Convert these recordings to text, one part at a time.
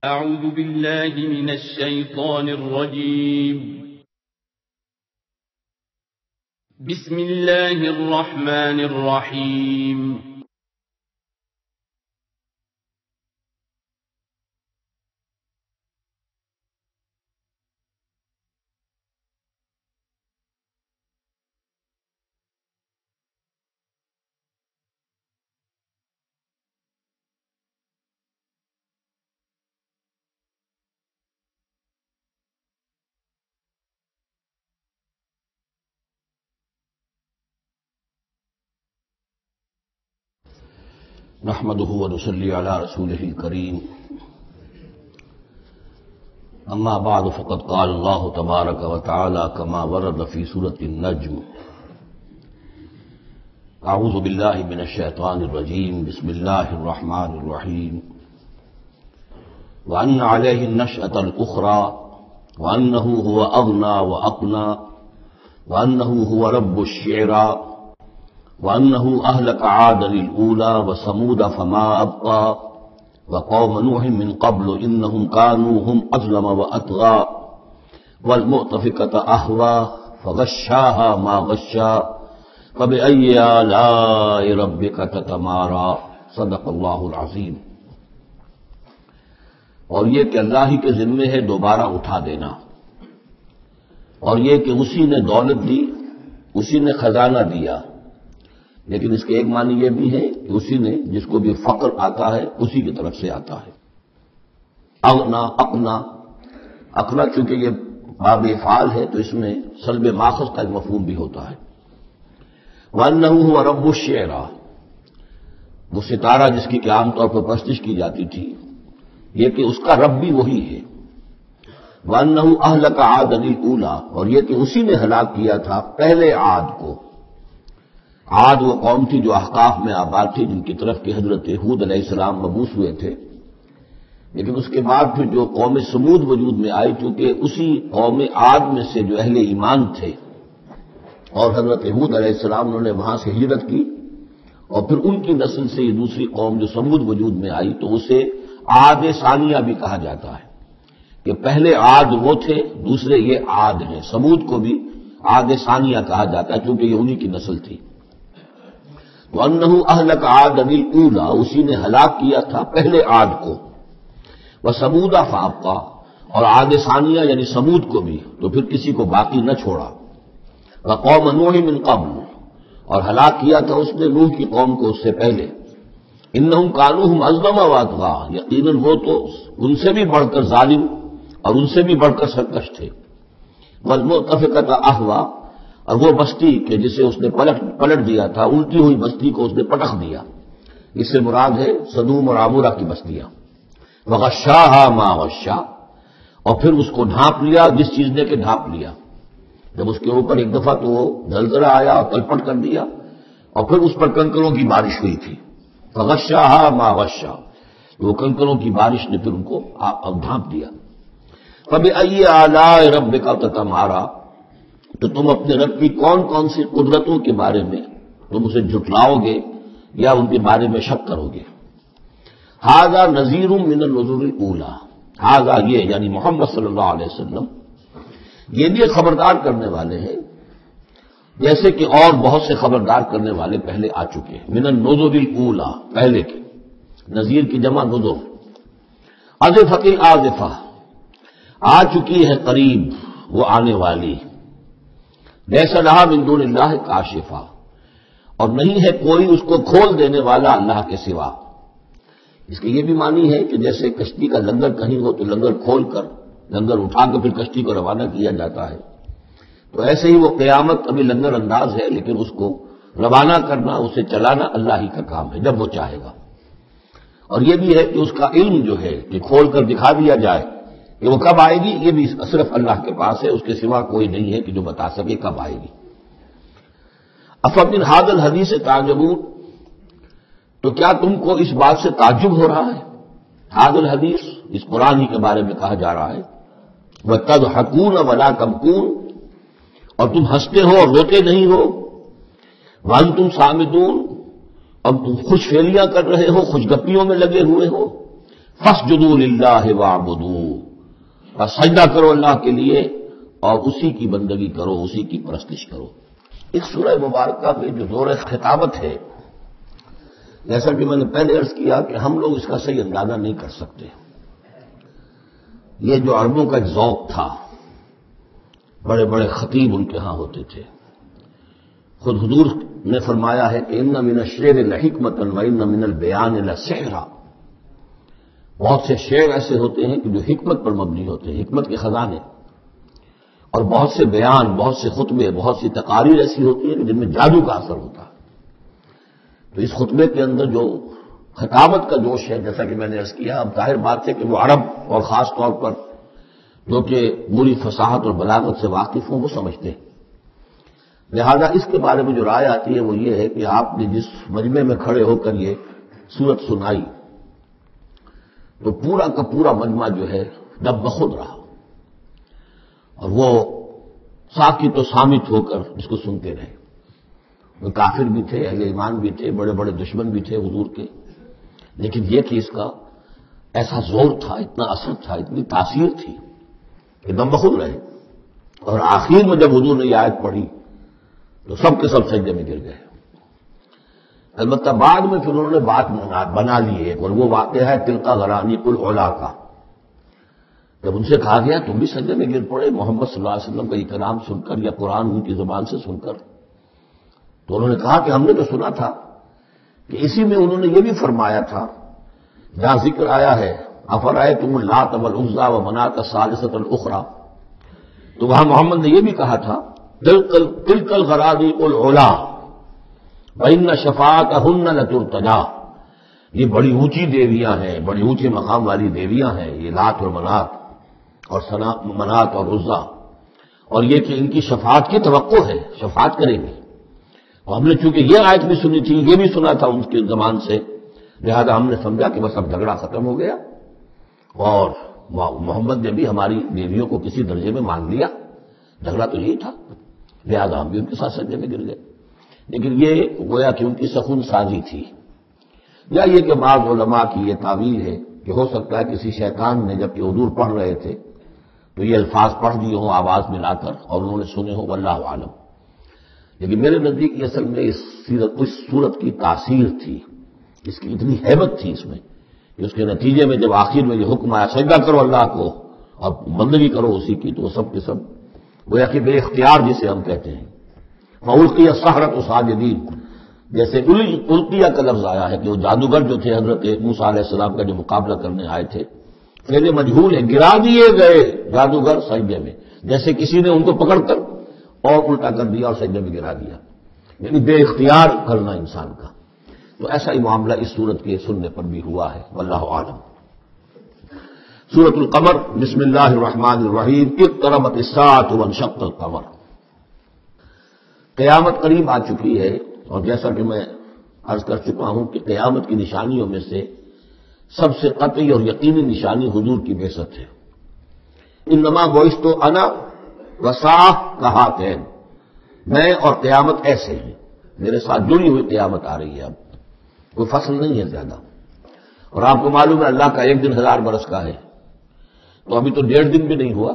أعوذ بالله من الشيطان الرجيم. بسم الله الرحمن الرحيم. نحمده ونصلي على رسوله الكريم. اما بعد فقد قال الله تبارك وتعالى كما ورد في سورة النجم. اعوذ بالله من الشيطان الرجيم. بسم الله الرحمن الرحيم. وأن عليه النشأة الأخرى وأنه هو أغنى وأقنى وأنه هو رب الشعرى وأنه أهلك عادا الأولى وثمود فما أبقى وقوم نوح من قبل إنهم كانوا هم أظلم وأطغى والمؤتفكة أهوى فغشاها ما غشا فبأي آلاء ربك تتمارى. صدق اللہ العظیم. اور یہ کہ اللہ ہی کے ذمے ہے دوبارہ اٹھا دینا، اور یہ کہ اسی نے دولت دی، اسی نے خزانہ دیا، لیکن اس کے ایک معنی یہ بھی ہے کہ اسی نے جس کو بھی فقر آتا ہے اسی کی طرف سے آتا ہے. اغنا اقنا، اقنا چونکہ یہ باب افعال ہے تو اس میں سلب ماخذ کا ایک مفہوم بھی ہوتا ہے. وَأَنَّهُ هُوَ رَبُّ الشِّعْرَىٰ، وہ ستارہ جس کی کہ عام طور پر پرستش کی جاتی تھی، یہ کہ اس کا رب بھی وہی ہے. وَأَنَّهُ أَهْلَكَ عَادًا الْأُولَىٰ، اور یہ کہ اسی نے ہلاک کیا تھا پہلے عاد کو. عاد وہ قوم تھی جو احقاف میں آباد تھی، جن کی طرف کہ حضرت ہود علیہ السلام مبعوث ہوئے تھے. لیکن اس کے بعد پھر جو قوم سمود وجود میں آئی، چونکہ اسی قوم عاد میں سے جو اہل ایمان تھے اور حضرت ہود علیہ السلام انہوں نے وہاں سے ہجرت کی، اور پھر ان کی نسل سے یہ دوسری قوم جو سمود وجود میں آئی، تو اسے عاد ثانیہ بھی کہا جاتا ہے کہ پہلے عاد وہ تھے، دوسرے یہ عاد ہیں. سمود کو بھی عاد ثانیہ کہا جاتا ہے چونکہ یہ انہی کی نسل تھی. وَأَنَّهُ أَهْلَكَ عَادًا الْأُولَىٰ، اسی نے ہلاک کیا تھا پہلے عاد کو. وَثَمُودَ فَأَبْقَىٰ، اور عاد ثانیہ یعنی سمود کو بھی تو پھر کسی کو باقی نہ چھوڑا. وَقَوْمَ نُوحٍ مِّن قَبْلُ، اور ہلاک کیا تھا اس نے نوح کی قوم کو اس سے پہلے. إِنَّهُمْ كَانُوا هُمْ أَظْلَمَ وَأَطْغَىٰ، یقیناً وہ تو ان سے بھی بڑھ کر ظالم اور ان سے بھی بڑھ کر سرکش تھے. وَالْمُؤْتَفِكَةَ أَهْوَىٰ، اور وہ بستی کہ جسے اس نے پلٹ دیا تھا، الٹی ہوئی بستی کو اس نے پٹخ دیا. اس سے مراد ہے سدوم اور عمورہ کی بستیاں. وغشاها ما غشا، اور پھر اس کو ڈھانپ لیا جس چیز نے کہ ڈھانپ لیا. جب اس کے اوپر ایک دفعہ تو وہ زلزلہ آیا اور تلپٹ کر دیا، اور پھر اس پر کنکروں کی بارش ہوئی تھی. وغشاها ما غشا، وہ کنکروں کی بارش نے پھر ان کو ڈھانپ دیا. فبأي آلاء ربك تتمارى، تو تم اپنے رب کی کون کون سی قدرتوں کے بارے میں تم اسے جھٹلاؤ گے یا ان کے بارے میں شک کرو گے. ھذا نذیر من النذر الاولیٰ، ھذا یہ یعنی محمد صلی اللہ علیہ وسلم یہ بھی خبردار کرنے والے ہیں جیسے کہ اور بہت سے خبردار کرنے والے پہلے آ چکے ہیں. من النذر الاولیٰ، پہلے کے. نذیر کی جمع نذر. ازفت الازفہ، آ چکی ہے قریب وہ آنے والی. لیس لہا من دون اللہ کاشفہ، اور نہیں ہے کوئی اس کو کھول دینے والا اللہ کے سوا. اس کے یہ بھی معنی ہے کہ جیسے کشتی کا لنگر کہیں ہو تو لنگر کھول کر لنگر اٹھا کر پھر کشتی کو روانہ کیا جاتا ہے، تو ایسے ہی وہ قیامت ابھی لنگر انداز ہے، لیکن اس کو روانہ کرنا، اسے چلانا اللہ ہی کا کام ہے جب وہ چاہے گا. اور یہ بھی ہے کہ اس کا علم جو ہے کہ کھول کر دکھا دیا جائے کہ وہ کب آئے گی، یہ بھی صرف اللہ کے پاس ہے، اس کے سوا کوئی نہیں ہے کہ جو بتا سکے کب آئے گی. افمن ھذا الحدیث تعجبون، تو کیا تم کو اس بات سے تعجب ہو رہا ہے؟ ھذا الحدیث اس قرآن ہی کے بارے میں کہا جا رہا ہے. وَتَضْحَكُونَ وَلَا تَبْكُونَ، اور تم ہنستے ہو اور روتے نہیں ہو. وَأَنْتُمْ صَامِتُونَ، اور تم خوش فیلیاں کر رہے ہو، خوش گپیوں میں لگے ہوئے ہو. فاسجدوا للہ واعبدوا، بس سجدہ کرو اللہ کے لیے اور اسی کی بندگی کرو، اسی کی پرستش کرو۔ اس سورہ مبارکہ میں جو دور خطابت ہے، جیسا کہ میں نے پہلے عرض کیا کہ ہم لوگ اس کا صحیح اندازہ نہیں کر سکتے۔ یہ جو عربوں کا ایک ذوق تھا، بڑے بڑے خطیب ان کے ہاں ہوتے تھے۔ خود حضور نے فرمایا ہے کہ ان من الشعر لحکمۃ وان من البیان لسحرا، بہت سے شعر ایسے ہوتے ہیں کہ جو حکمت پر مبنی ہوتے ہیں، حکمت کے خزانے، اور بہت سے بیان، بہت سے خطبے، بہت سی تقاریر ایسی ہوتی ہیں کہ جن میں جادو کا اثر ہوتا ہے۔ تو اس خطبے کے اندر جو خطابت کا جوش ہے، جیسا کہ میں نے عرض کیا، اب ظاہر بات ہے کہ وہ عرب اور خاص طور پر جو کہ بری فصاحت اور بلاغت سے واقف ہوں وہ سمجھتے ہیں۔ لہذا اس کے بارے میں جو رائے آتی ہے وہ یہ ہے کہ آپ نے جس مجمع میں کھڑے ہو کر یہ سورت سنائی تو پورا کا پورا مجمع جو ہے دب بخود رہا، اور وہ ساکت و صامت ہو کر اس کو سنتے رہے۔ وہ کافر بھی تھے، اہل ایمان بھی تھے، بڑے بڑے دشمن بھی تھے حضور کے، لیکن یہ کہ اس کا ایسا زور تھا، اتنا اثر تھا، اتنی تاثیر تھی کہ دم بخود رہے۔ اور آخر میں جب حضور نے یہ آیت پڑھی تو سب کے سب سجدے میں گر گئے۔ البتہ بعد میں پھر انہوں نے بات بنا لی ایک، اور وہ واقعہ ہے تلقا غرانیق العلا کا۔ جب ان سے کہا گیا تم بھی سجدے میں گر پڑے محمد صلی اللہ علیہ وسلم کا یہ کلام سن کر یا قرآن ان کی زبان سے سن کر، تو انہوں نے کہا کہ ہم نے تو سنا تھا کہ اسی میں انہوں نے یہ بھی فرمایا تھا جہاں ذکر آیا ہے افرأیتم اللات والعزی ومناۃ الثالثۃ الاخری، تو وہاں محمد نے یہ بھی کہا تھا تلک الغرانیق العلا وان شفاعتہن لترتجی، یہ بڑی اونچی دیویاں ہیں، بڑی اونچے مقام والی دیویاں ہیں یہ لات اور منات اور عزا، اور یہ کہ ان کی شفاعت کی توقع ہے، شفاعت کریں گے۔ اور ہم نے چونکہ یہ آیت بھی سنی تھی، یہ بھی سنا تھا ان کے زمان سے، لہذا ہم نے سمجھا کہ بس اب جھگڑا ختم ہو گیا، اور محمد نے بھی ہماری دیویوں کو کسی درجے میں مان لیا، جھگڑا تو یہی تھا، لہذا ہم بھی ان کے ساتھ سجدے میں گر گئے۔ لیکن یہ گویا کہ ان کی سخن سازی تھی، یا یہ کہ بعض علماء کی یہ تعویل ہے کہ ہو سکتا ہے کسی شیطان نے جب کہ حضور پڑھ رہے تھے تو یہ الفاظ پڑھ دیے ہوں آواز ملا کر اور انہوں نے سنے ہوں، واللہ عالم۔ لیکن میرے نزدیک اصل میں اس صورت کی تاثیر تھی، اس کی اتنی ہیبت تھی اس میں کہ اس کے نتیجے میں جب آخر میں یہ حکم آیا سجدہ کرو اللہ کو اور بندگی کرو اسی کی، تو وہ سب کے سب گویا کہ بے اختیار جسے ہم کہتے ہیں فَأُلْقِيَ السَّحَرَةُ سَاجِدِينَ، جیسے القیہ کا لفظ آیا ہے کہ وہ جادوگر جو تھے حضرت موسیٰ علیہ السلام کا جو مقابلہ کرنے آئے تھے، پہلے مجہول ہے، گرا دیے گئے جادوگر سجدے میں، جیسے کسی نے ان کو پکڑ کر اور الٹا کر دیا اور سجدے میں گرا دیا، یعنی بے اختیار کرنا انسان کا۔ تو ایسا ہی معاملہ اس سورت کے سننے پر بھی ہوا ہے، واللہ عالم۔ سورۃ القمر، بسم اللہ الرحمن الرحیم، اقتربت الساعۃ وانشق القمر۔ قیامت قریب آ چکی ہے، اور جیسا کہ میں عرض کر چکا ہوں کہ قیامت کی نشانیوں میں سے سب سے قطعی اور یقینی نشانی حضور کی بعثت ہے۔ انما بعثت انا وساعۃ کہاتین، میں اور قیامت ایسے ہیں، میرے ساتھ جڑی ہوئی قیامت آ رہی ہے، اب کوئی فصل نہیں ہے زیادہ۔ اور آپ کو معلوم ہے اللہ کا ایک دن 1000 برس کا ہے، تو ابھی تو 1.5 دن بھی نہیں ہوا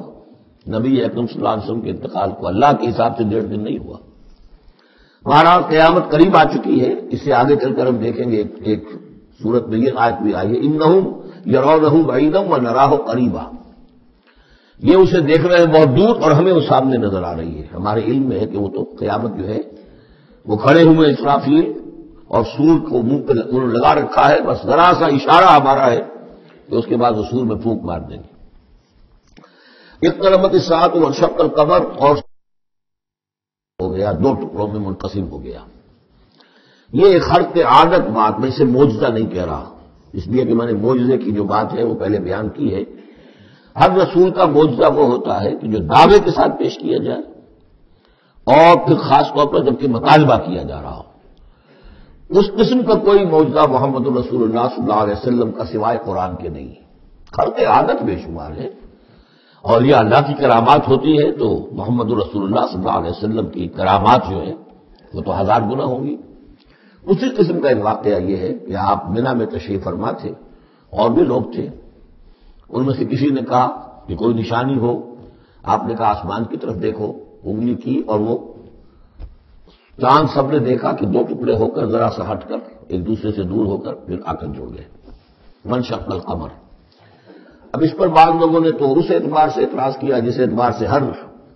نبی اکرم صلی اللہ علیہ وسلم کے انتقال کو، اللہ کے حساب سے 1.5 دن نہیں ہوا۔ بہرحال قیامت قریب آ چکی ہے، اس سے آگے چل کر ہم دیکھیں گے ایک سورت میں یہ آیت بھی آئی ہے انہم یرونہ بعیدا ونراہ قریبا، یہ اسے دیکھ رہے ہیں بہت دور اور ہمیں وہ سامنے نظر آ رہی ہے۔ ہمارے علم میں ہے کہ وہ تو قیامت جو ہے وہ کھڑے ہوئے اسرافیل اور سور کو منہ پہ لگا رکھا ہے، بس ذرا سا اشارہ ہمارا ہے کہ اس کے بعد وہ سور میں پھونک مار دیں گے۔ اقتربت الساعۃ وانشق القمر، اور ہو گیا، 2 ٹکڑوں میں منقسم ہو گیا۔ یہ ایک خرق عادت بات، میں اسے معجزہ نہیں کہہ رہا، اس لیے کہ میں نے معجزے کی جو بات ہے وہ پہلے بیان کی ہے۔ ہر رسول کا معجزہ وہ ہوتا ہے کہ جو دعوے کے ساتھ پیش کیا جائے، اور پھر خاص طور پر جبکہ مطالبہ کیا جا رہا ہو۔ اس قسم کا کوئی معجزہ محمد الرسول اللہ صلی اللہ علیہ وسلم کا سوائے قرآن کے نہیں ہے۔ خرق عادت بے شمار ہے، اور یہ اللہ کی کرامات ہوتی ہے تو محمد الرسول اللہ صلی اللہ علیہ وسلم کی کرامات جو ہے وہ تو 1000 گنا ہوں گی۔ اسی قسم کا ایک واقعہ یہ ہے کہ آپ منا میں تشریف فرما تھے اور بھی لوگ تھے، ان میں سے کسی نے کہا کہ کوئی نشانی ہو، آپ نے کہا آسمان کی طرف دیکھو، انگلی کی اور وہ چاند سب نے دیکھا کہ دو ٹکڑے ہو کر ذرا سا ہٹ کر ایک دوسرے سے دور ہو کر پھر آ کر جڑ گئے، منشق القمر۔ اب اس پر بعض لوگوں نے تو اس اعتبار سے اعتراض کیا جس اعتبار سے ہر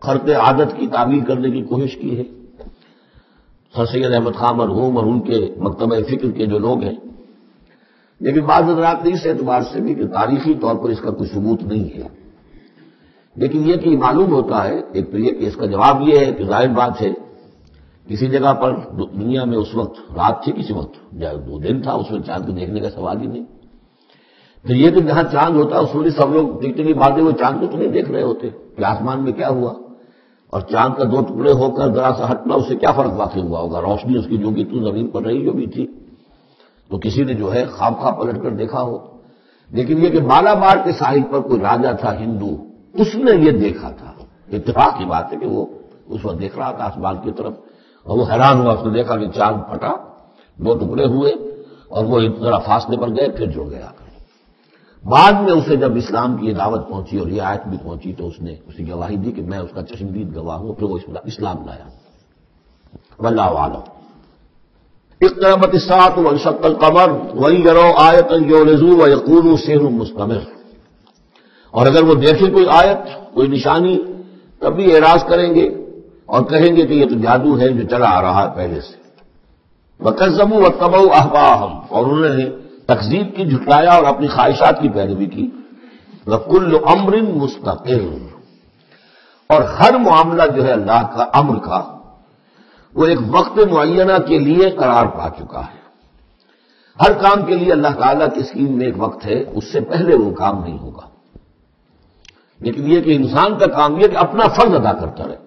خرق عادت کی تعبیر کرنے کی کوشش کی ہے، سر سید احمد خان مرحوم اور ان کے مکتبہ فکر کے جو لوگ ہیں، لیکن بعض حضرات نے اس اعتبار سے بھی کہ تاریخی طور پر اس کا کوئی ثبوت نہیں ہے، لیکن یہ کہ معلوم ہوتا ہے ایک تو یہ کہ اس کا جواب یہ ہے کہ ظاہر بات ہے کسی جگہ پر دنیا میں اس وقت رات تھی، کسی وقت وہ دن تھا، اس میں چاند کو دیکھنے کا سوال ہی نہیں۔ پھر یہ کہ جہاں چاند ہوتا ہے اس میں سب لوگ جتنی باتیں وہ چاند کو تو نہیں دیکھ رہے ہوتے کہ آسمان میں کیا ہوا، اور چاند کا دو ٹکڑے ہو کر ذرا سا ہٹنا اس سے کیا فرق واقع ہوا ہوگا، روشنی اس کی جو بھی تو زمین پر رہی جو بھی تھی، تو کسی نے جو ہے خواب پلٹ کر دیکھا ہو۔ لیکن یہ کہ مالابار کے ساحل پر کوئی راجا تھا ہندو، اس نے یہ دیکھا تھا، اتفاق کی بات ہے کہ وہ اس وقت دیکھ رہا تھا آسمان کی طرف، اور وہ حیران ہوا، اس نے دیکھا کہ چاند پھٹا، دو ٹکڑے ہوئے اور وہ ذرا فاصلے پر گئے پھر جڑ گیا۔ بعد میں اسے جب اسلام کی یہ دعوت پہنچی اور یہ آیت بھی پہنچی تو اس نے اسی گواہی دی کہ میں اس کا چشمدید گواہ ہوں، پھر وہ اسلام لایا۔ واللہ اعلم۔ اقتربت الساعة وانشق القمر وإن يروا آية يعرضوا ويقولوا سحر مستمر، اور اگر وہ دیکھیں کوئی آیت کوئی نشانی تب بھی اعراض کریں گے اور کہیں گے کہ یہ تو جادو ہے جو چلا آ رہا ہے پہلے سے۔ وَكَذَّبُوا وَاتَّبَعُوا أَهْوَاءَهُمْ، اور انہوں نے تکذیب کی، جھٹلایا اور اپنی خواہشات کی پیروی کی۔ وَكُلُّ أَمْرٍ مُسْتَقِرٌ، اور ہر معاملہ جو ہے اللہ کا امر کا وہ ایک وقت معینہ کے لیے قرار پا چکا ہے۔ ہر کام کے لیے اللہ تعالیٰ کی اسکیم میں ایک وقت ہے، اس سے پہلے وہ کام نہیں ہوگا۔ لیکن یہ کہ انسان کا کام یہ کہ اپنا فرض ادا کرتا رہے،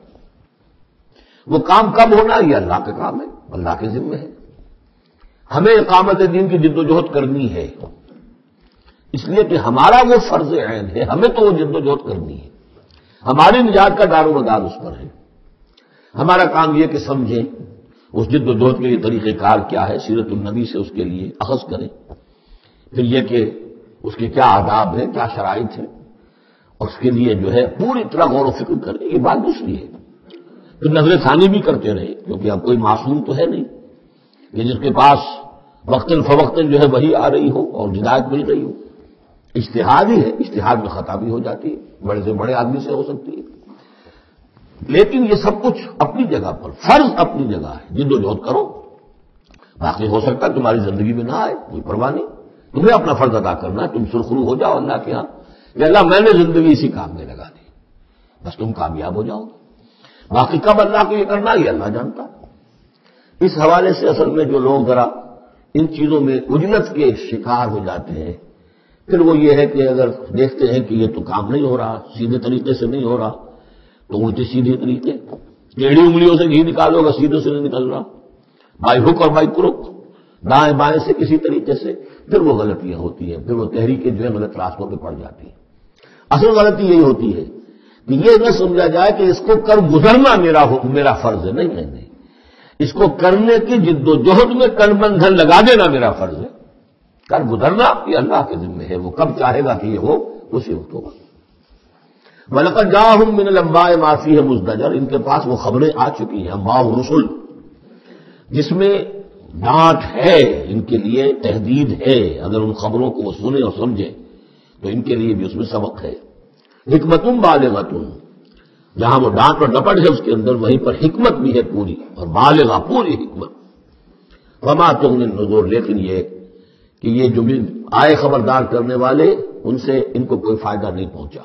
وہ کام کب ہونا یہ اللہ کا کام ہے، اللہ کے ذمہ ہے۔ ہمیں اقامت دین کی جد و جہد کرنی ہے، اس لیے کہ ہمارا وہ فرض عین ہے، ہمیں تو وہ جد و جہد کرنی ہے، ہماری نجات کا دار و مدار اس پر ہے۔ ہمارا کام یہ کہ سمجھیں اس جد و جہد کے لیے طریقہ کار کیا ہے، سیرت النبی سے اس کے لیے اخذ کریں، پھر یہ کہ اس کے کیا آداب ہیں، کیا شرائط ہیں، اور اس کے لیے جو ہے پوری طرح غور و فکر کریں، یہ بات دوسری ہے۔ پھر نظر ثانی بھی کرتے رہے، کیونکہ اب کوئی معصوم تو ہے نہیں کہ جس کے پاس وقتاً فوقتاً جو ہے وہی آ رہی ہو اور ہدایت مل رہی ہو۔ اجتہاد ہی ہے، اجتہاد میں خطا بھی ہو جاتی ہے، بڑے سے بڑے آدمی سے ہو سکتی ہے، لیکن یہ سب کچھ اپنی جگہ پر، فرض اپنی جگہ ہے، جد و جہد کرو۔ باقی ہو سکتا ہے تمہاری زندگی میں نہ آئے، کوئی پرواہ نہیں، تمہیں اپنا فرض ادا کرنا ہے، تم سرخرو ہو جاؤ اللہ کے ہاں کہ اللہ میں نے زندگی اسی کام میں لگا دی، بس تم کامیاب ہو جاؤ گے۔ باقی کب اللہ کو یہ کرنا یہ اللہ جانتا ہے۔ اس حوالے سے اصل میں جو لوگ ذرا ان چیزوں میں عجلت کے شکار ہو جاتے ہیں، پھر وہ یہ ہے کہ اگر دیکھتے ہیں کہ یہ تو کام نہیں ہو رہا، سیدھے طریقے سے نہیں ہو رہا، تو الٹے سیدھے طریقے، ٹیڑھی انگلیوں سے گھی نکالو گا، سیدھے سے نہیں نکل رہا، بائی ہک اور بائی کرک، دائیں بائیں سے کسی طریقے سے، پھر وہ غلطیاں ہوتی ہیں، پھر وہ تحریکیں جو ہے غلط راستوں پہ پڑ جاتی ہیں۔ اصل غلطی یہی ہوتی ہے کہ یہ نہ سمجھا جائے کہ اس کو کر گزرنا میرا فرض ہے، نہیں نہیں نہیں، اس کو کرنے کی جد و جہد میں کن بندھن لگا دینا میرا فرض ہے، کر گزرنا یہ اللہ کے ذمہ ہے، وہ کب چاہے گا کہ یہ ہو اسی وقت ہوگا۔ وَلَقَدْ جَاءَهُم مِّنَ الْأَنبَاءِ مَا فِيهِ مُزْدَجَرٌ، ان کے پاس وہ خبریں آ چکی ہیں، انباء رسل، جس میں ڈانٹ ہے، ان کے لیے تحدید ہے، اگر ان خبروں کو وہ سنیں اور سمجھیں تو ان کے لیے بھی اس میں سبق ہے۔ حکمت بالغۃ، جہاں وہ ڈانٹ اور ڈپٹ ہے اس کے اندر وہیں پر حکمت بھی ہے پوری، اور بالغہ پوری حکمت۔ وما تغنی النذور، لیکن یہ کہ یہ جو بھی آئے خبردار کرنے والے ان سے ان کو کوئی فائدہ نہیں پہنچا۔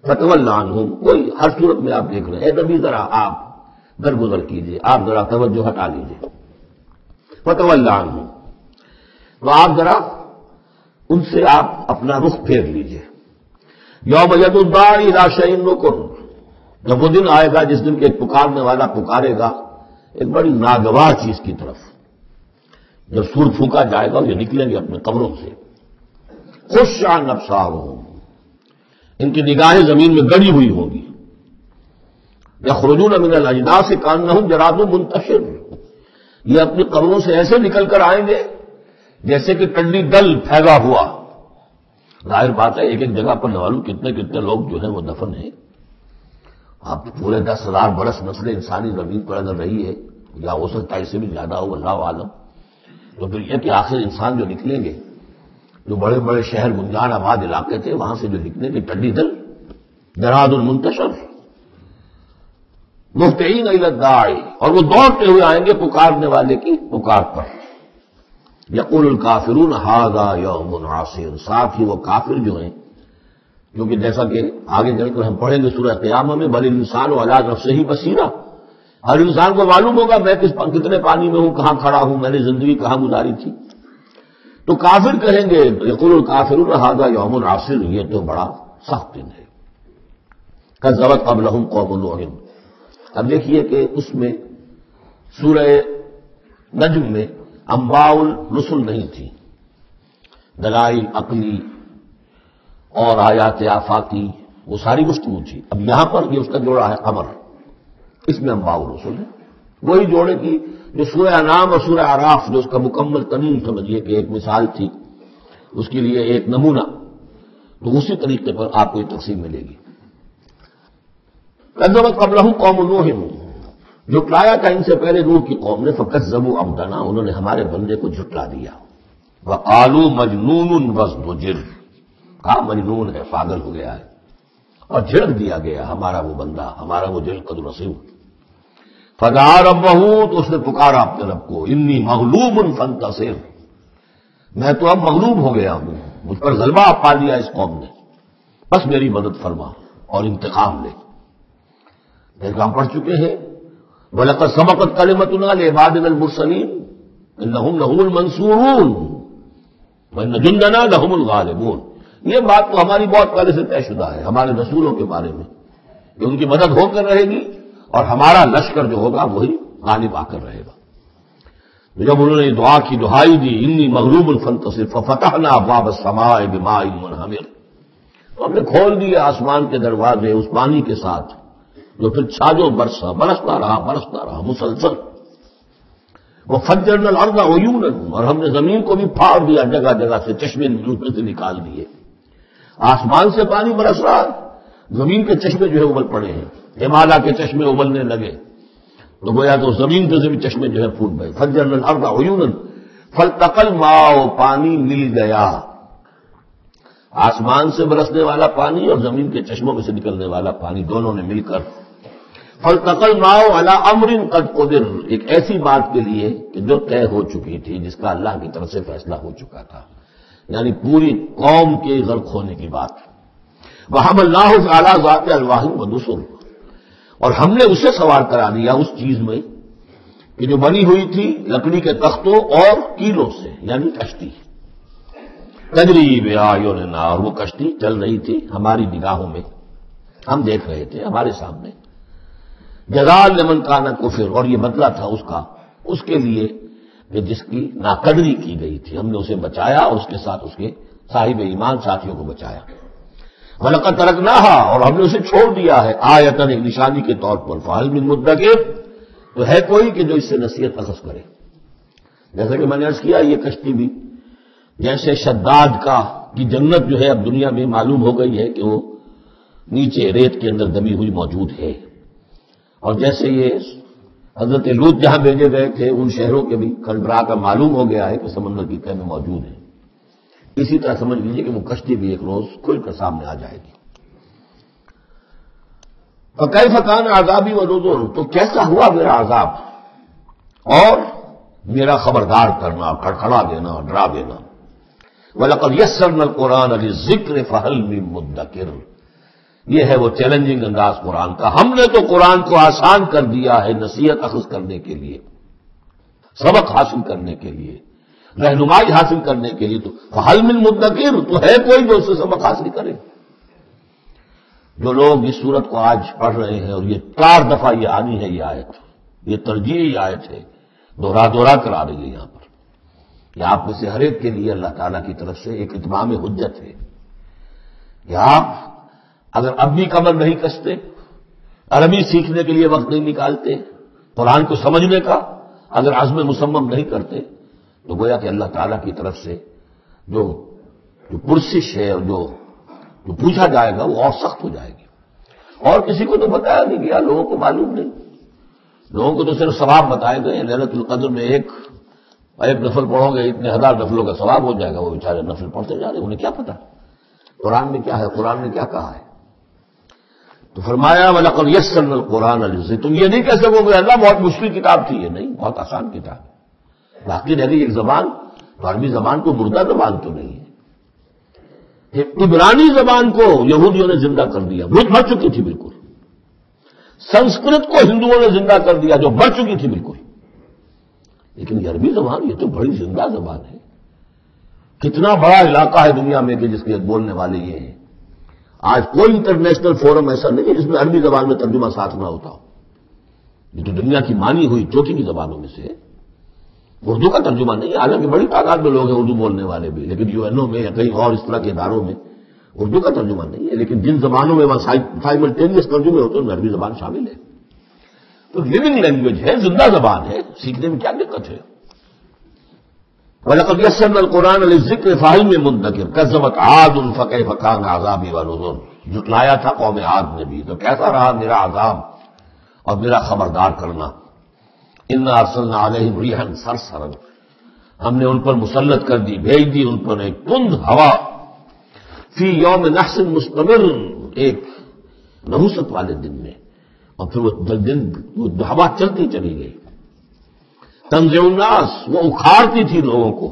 فتول عنہم، کوئی ہر صورت میں آپ دیکھ رہے ہیں، نبی ذرا آپ درگزر کیجئے، آپ ذرا توجہ ہٹا لیجئے۔ فتول عنہم، تو آپ ذرا ان سے آپ اپنا رخ پھیر لیجئے۔ یوم ید الداعی الی شیء نکر، جب وہ دن آئے گا جس دن کے ایک پکارنے والا پکارے گا ایک بڑی ناگوار چیز کی طرف، جب سور پھونکا جائے گا یہ نکلیں گے اپنے قبروں سے۔ خش عن ابصارہم، ان کی نگاہیں زمین میں گڑی ہوئی ہوں گی۔ یخرجون من الاجداث کانہم جراد منتشر، یہ اپنی قبروں سے ایسے نکل کر آئیں گے جیسے کہ ٹنڈی دل پھیلا ہوا ظاہر بات ہے ایک ایک جگہ پر معلوم کتنے کتنے لوگ جو ہیں وہ دفن ہیں. اب پورے 10,000 برس نسل انسانی زمین پر اگر رہی ہے یا ہو سکتا ہے اس سے بھی زیادہ ہو، اللہ عالم. تو پھر یہ کہ آخر انسان جو نکلیں گے، جو بڑے بڑے شہر گنجان آباد علاقے تھے وہاں سے جو نکلیں گے ٹڈی دل جراد المنتشر مہطعین الی الداعی، اور وہ دوڑتے ہوئے آئیں گے پکارنے والے کی پکار پر. یقول الکافرون ھذا یوم عسیر، ساتھ ہی وہ کافر جو ہیں، کیونکہ جیسا کہ آگے چل کر ہم پڑھیں گے سورہ قیامہ میں، بل الانسان علی نفسہ بصیرہ، ہر انسان کو معلوم ہوگا میں کتنے پانی میں ہوں، کہاں کھڑا ہوں، میں نے زندگی کہاں گزاری تھی. تو کافر کہیں گے یقول الکافرون ھذا یوم عسیر، یہ تو بڑا سخت دن ہے. کذبت قبلہم قوم نوح. اب دیکھیے کہ اس میں سورہ نجم میں انباء الرسل نہیں تھی، دلائل عقلی اور آیات آفاقی وہ ساری گفتگو تھی. اب یہاں پر یہ اس کا جوڑا ہے قمر، اس میں انباء الرسل ہے. وہی جوڑے کی جو سورہ انعام اور سورہ اعراف جو اس کا مکمل ترین سمجھیے کہ ایک مثال تھی، اس کے لیے ایک نمونہ، تو اسی طریقے پر آپ کو یہ تقسیم ملے گی. کذبت قبلہم قوم نوح، جھٹلایا تھا ان سے پہلے نوح کی قوم نے، فکذبوا عبدنا، انہوں نے ہمارے بندے کو جھٹلا دیا. وقالوا مجنون وازدجر، کہا مجنون ہے، پاگل ہو گیا ہے، اور جھڑک دیا گیا ہمارا وہ بندہ، ہمارا وہ دل قد رسول. فدعا ربہ، تو اس نے پکارا اپنے رب کو، انی مغلوب فانتصر، میں تو اب مغلوب ہو گیا ہوں، مجھ پر غلبہ پا لیا اس قوم نے، بس میری مدد فرما اور انتقام لے. جیسا ہم پڑھ چکے ہیں وَلَقَدْ سَبَقَتْ كَلِمَتُنَا لِعِبَادِنَا الْمُرْسَلِينَ إِنَّهُمْ لَهُمُ الْمَنْصُورُونَ وَإِنَّ جُنْدَنَا لَهُمُ الْغَالِبُونَ. یہ بات تو ہماری بہت پہلے سے طے شدہ ہے ہمارے رسولوں کے بارے میں کہ ان کی مدد ہو کر رہے گی اور ہمارا لشکر جو ہوگا وہی غالب آ کر رہے گا. جب انہوں نے دعا کی، دہائی دی، انی مغلوب فانتصر ففتحنا ابواب السماء بماء منہمر، تو ہم نے کھول دیے آسمان کے دروازے اس پانی کے ساتھ جو پھر چھاجو برستا رہا مسلسل. وفجرنا الارض عیونا، اور ہم نے زمین کو بھی پھاڑ دیا جگہ جگہ سے، چشمے دوسرے سے نکال دیے. آسمان سے پانی برس رہا، زمین کے چشمے جو ہے ابل پڑے ہیں، ہمالیہ کے چشمے ابلنے لگے، تو گویا تو زمین سے بھی چشمے جو ہے پھوٹ گئے. فجرنا الارض عیونا فالتقى الماء، پانی مل گیا، آسمان سے برسنے والا پانی اور زمین کے چشموں میں سے نکلنے والا پانی دونوں نے مل کر فالتقى الماء على امر قد قدر، ایک ایسی بات کے لیے کہ جو طے ہو چکی تھی، جس کا اللہ کی طرف سے فیصلہ ہو چکا تھا، یعنی پوری قوم کے غرق ہونے کی بات. وحملناه على ذات الواح ودسر، اور ہم نے اسے سوار کرا دیا اس چیز میں کہ جو بنی ہوئی تھی لکڑی کے تختوں اور کیلوں سے، یعنی کشتی. تجری بأعیننا، اور وہ کشتی چل رہی تھی ہماری نگاہوں میں، ہم دیکھ رہے تھے ہمارے سامنے. جزاء لمن کان کفر، اور یہ بدلہ تھا اس کا، اس کے لیے کہ جس کی ناقدری کی گئی تھی، ہم نے اسے بچایا اور اس کے ساتھ اس کے صاحب ایمان ساتھیوں کو بچایا. وَلَقَدْ تَرَكْنَاهَا، اور ہم نے اسے چھوڑ دیا ہے، آیتاً، ایک نشانی کے طور پر. فَهَلْ مِن مُدَّكِرٍ، تو ہے کوئی کہ جو اس سے نصیحت اخذ کرے. جیسا کہ میں نے عرض کیا، یہ کشتی بھی جیسے شداد کی جنت جو ہے اب دنیا میں معلوم ہو گئی ہے کہ وہ نیچے ریت کے اندر دبی ہوئی موجود ہے، اور جیسے یہ حضرت لوط جہاں بھیجے گئے تھے ان شہروں کے بھی کھنڈرا کا معلوم ہو گیا ہے کہ سمندر کی تہہ میں موجود ہے، اسی طرح سمجھ لیجیے کہ وہ کشتی بھی ایک روز کھل کر سامنے آ جائے گی. فَكَيْفَ كَانَ عَذَابِي وَنُذُرِ، تو کیسا ہوا میرا عذاب اور میرا خبردار کرنا، کھڑکھڑا دینا، ڈرا دینا. وَلَقَدْ يَسَّرْنَا الْقُرْآنَ لِلذِّكْرِ فَهَلْ مِن مُدَّكِرٍ، یہ ہے وہ چیلنجنگ انداز قرآن کا. ہم نے تو قرآن کو آسان کر دیا ہے نصیحت اخذ کرنے کے لیے، سبق حاصل کرنے کے لیے، رہنمائی حاصل کرنے کے لیے. تو فَهَلْ مِن مُدَّكِرٍ، تو ہے کوئی جو اس سے سبق حاصل کرے. جو لوگ اس صورت کو آج پڑھ رہے ہیں، اور یہ 4 دفعہ یہ آنی ہے یہ آیت، یہ ترجیحی آیت ہے، دوہرا کر آ رہی ہے یہاں پر. یہ آپ میں سے ہر ایک کے لیے اللہ تعالیٰ کی طرف سے ایک اتمام حجت ہے کہ آپ اگر اب بھی کمر نہیں کستے، عربی سیکھنے کے لیے وقت نہیں نکالتے، قرآن کو سمجھنے کا اگر عزم مصمم نہیں کرتے، تو گویا کہ اللہ تعالیٰ کی طرف سے جو جو پرسش ہے اور جو پوچھا جائے گا وہ اور سخت ہو جائے گی. اور کسی کو تو بتایا نہیں گیا، لوگوں کو معلوم نہیں. لوگوں کو تو صرف ثواب بتائے گئے، لیلۃ القدر میں ایک نفل پڑھو گے اتنے 1000 نفلوں کا ثواب ہو جائے گا. وہ بیچارے نفل پڑھتے جا رہے، انہیں کیا پتا قرآن میں کیا ہے، قرآن نے کیا کہا ہے. تو فرمایا وَلَقَدْ يَسَّرْنَا الْقُرْآنَ لِلذِّكْرِ. تم یہ نہیں کہہ سکو کہ اللہ بہت مشکل کتاب تھی، یہ نہیں، بہت آسان کتاب ہے. باقی رہ گئی ایک زبان، تو عربی زبان کو مردہ زبان تو نہیں ہے. عبرانی زبان کو یہودیوں نے زندہ کر دیا، وہ مر چکی تھی بالکل. سنسکرت کو ہندوؤں نے زندہ کر دیا جو مر چکی تھی بالکل. لیکن یہ عربی زبان، یہ تو بڑی زندہ زبان ہے. کتنا بڑا علاقہ ہے دنیا میں کہ جس کے بولنے والے یہ ہیں. آج کوئی انٹرنیشنل فورم ایسا نہیں ہے جس میں عربی زبان میں ترجمہ ساتھ نہ ہوتا ہو. یہ تو دنیا کی مانی ہوئی چوٹی کی زبانوں میں سے ہے. اردو کا ترجمہ نہیں ہے، حالانکہ بڑی تعداد میں لوگ ہیں اردو بولنے والے بھی، لیکن UN میں یا کہیں اور اس طرح کے اداروں میں اردو کا ترجمہ نہیں ہے. لیکن جن زبانوں میں سائملٹینیس ترجمے ہوتے ہیں ان میں عربی زبان شامل ہے. تو لیونگ لینگویج ہے، زندہ زبان ہے، سیکھنے میں کیا دقت ہے. وَلَقَدْ يَسَّرْنَا الْقُرْآنَ لِلذِّكْرِ فَهَلْ مِن مُدَّكِرٍ كَذَّبَتْ عَادٌ فَكَيْفَ كَانَ عَذَابِي وَنُذُرِ. جھٹلایا تھا قوم عاد نے بھی، تو کیسا رہا میرا عذاب اور میرا خبردار کرنا. اِنَّا أَرْسَلْنَا عَلَيْهِمْ رِيحًا صَرْصَرًا. ہم نے ان پر مسلط کر دی، بھیج دی ان پر ایک تند ہوا. فی یوم نحس مستمر، ایک نحوست والے دن میں، اور پھر وہ ہوا چلتی چلی گئی. تنزع الناس، وہ اکھاڑتی تھی لوگوں کو.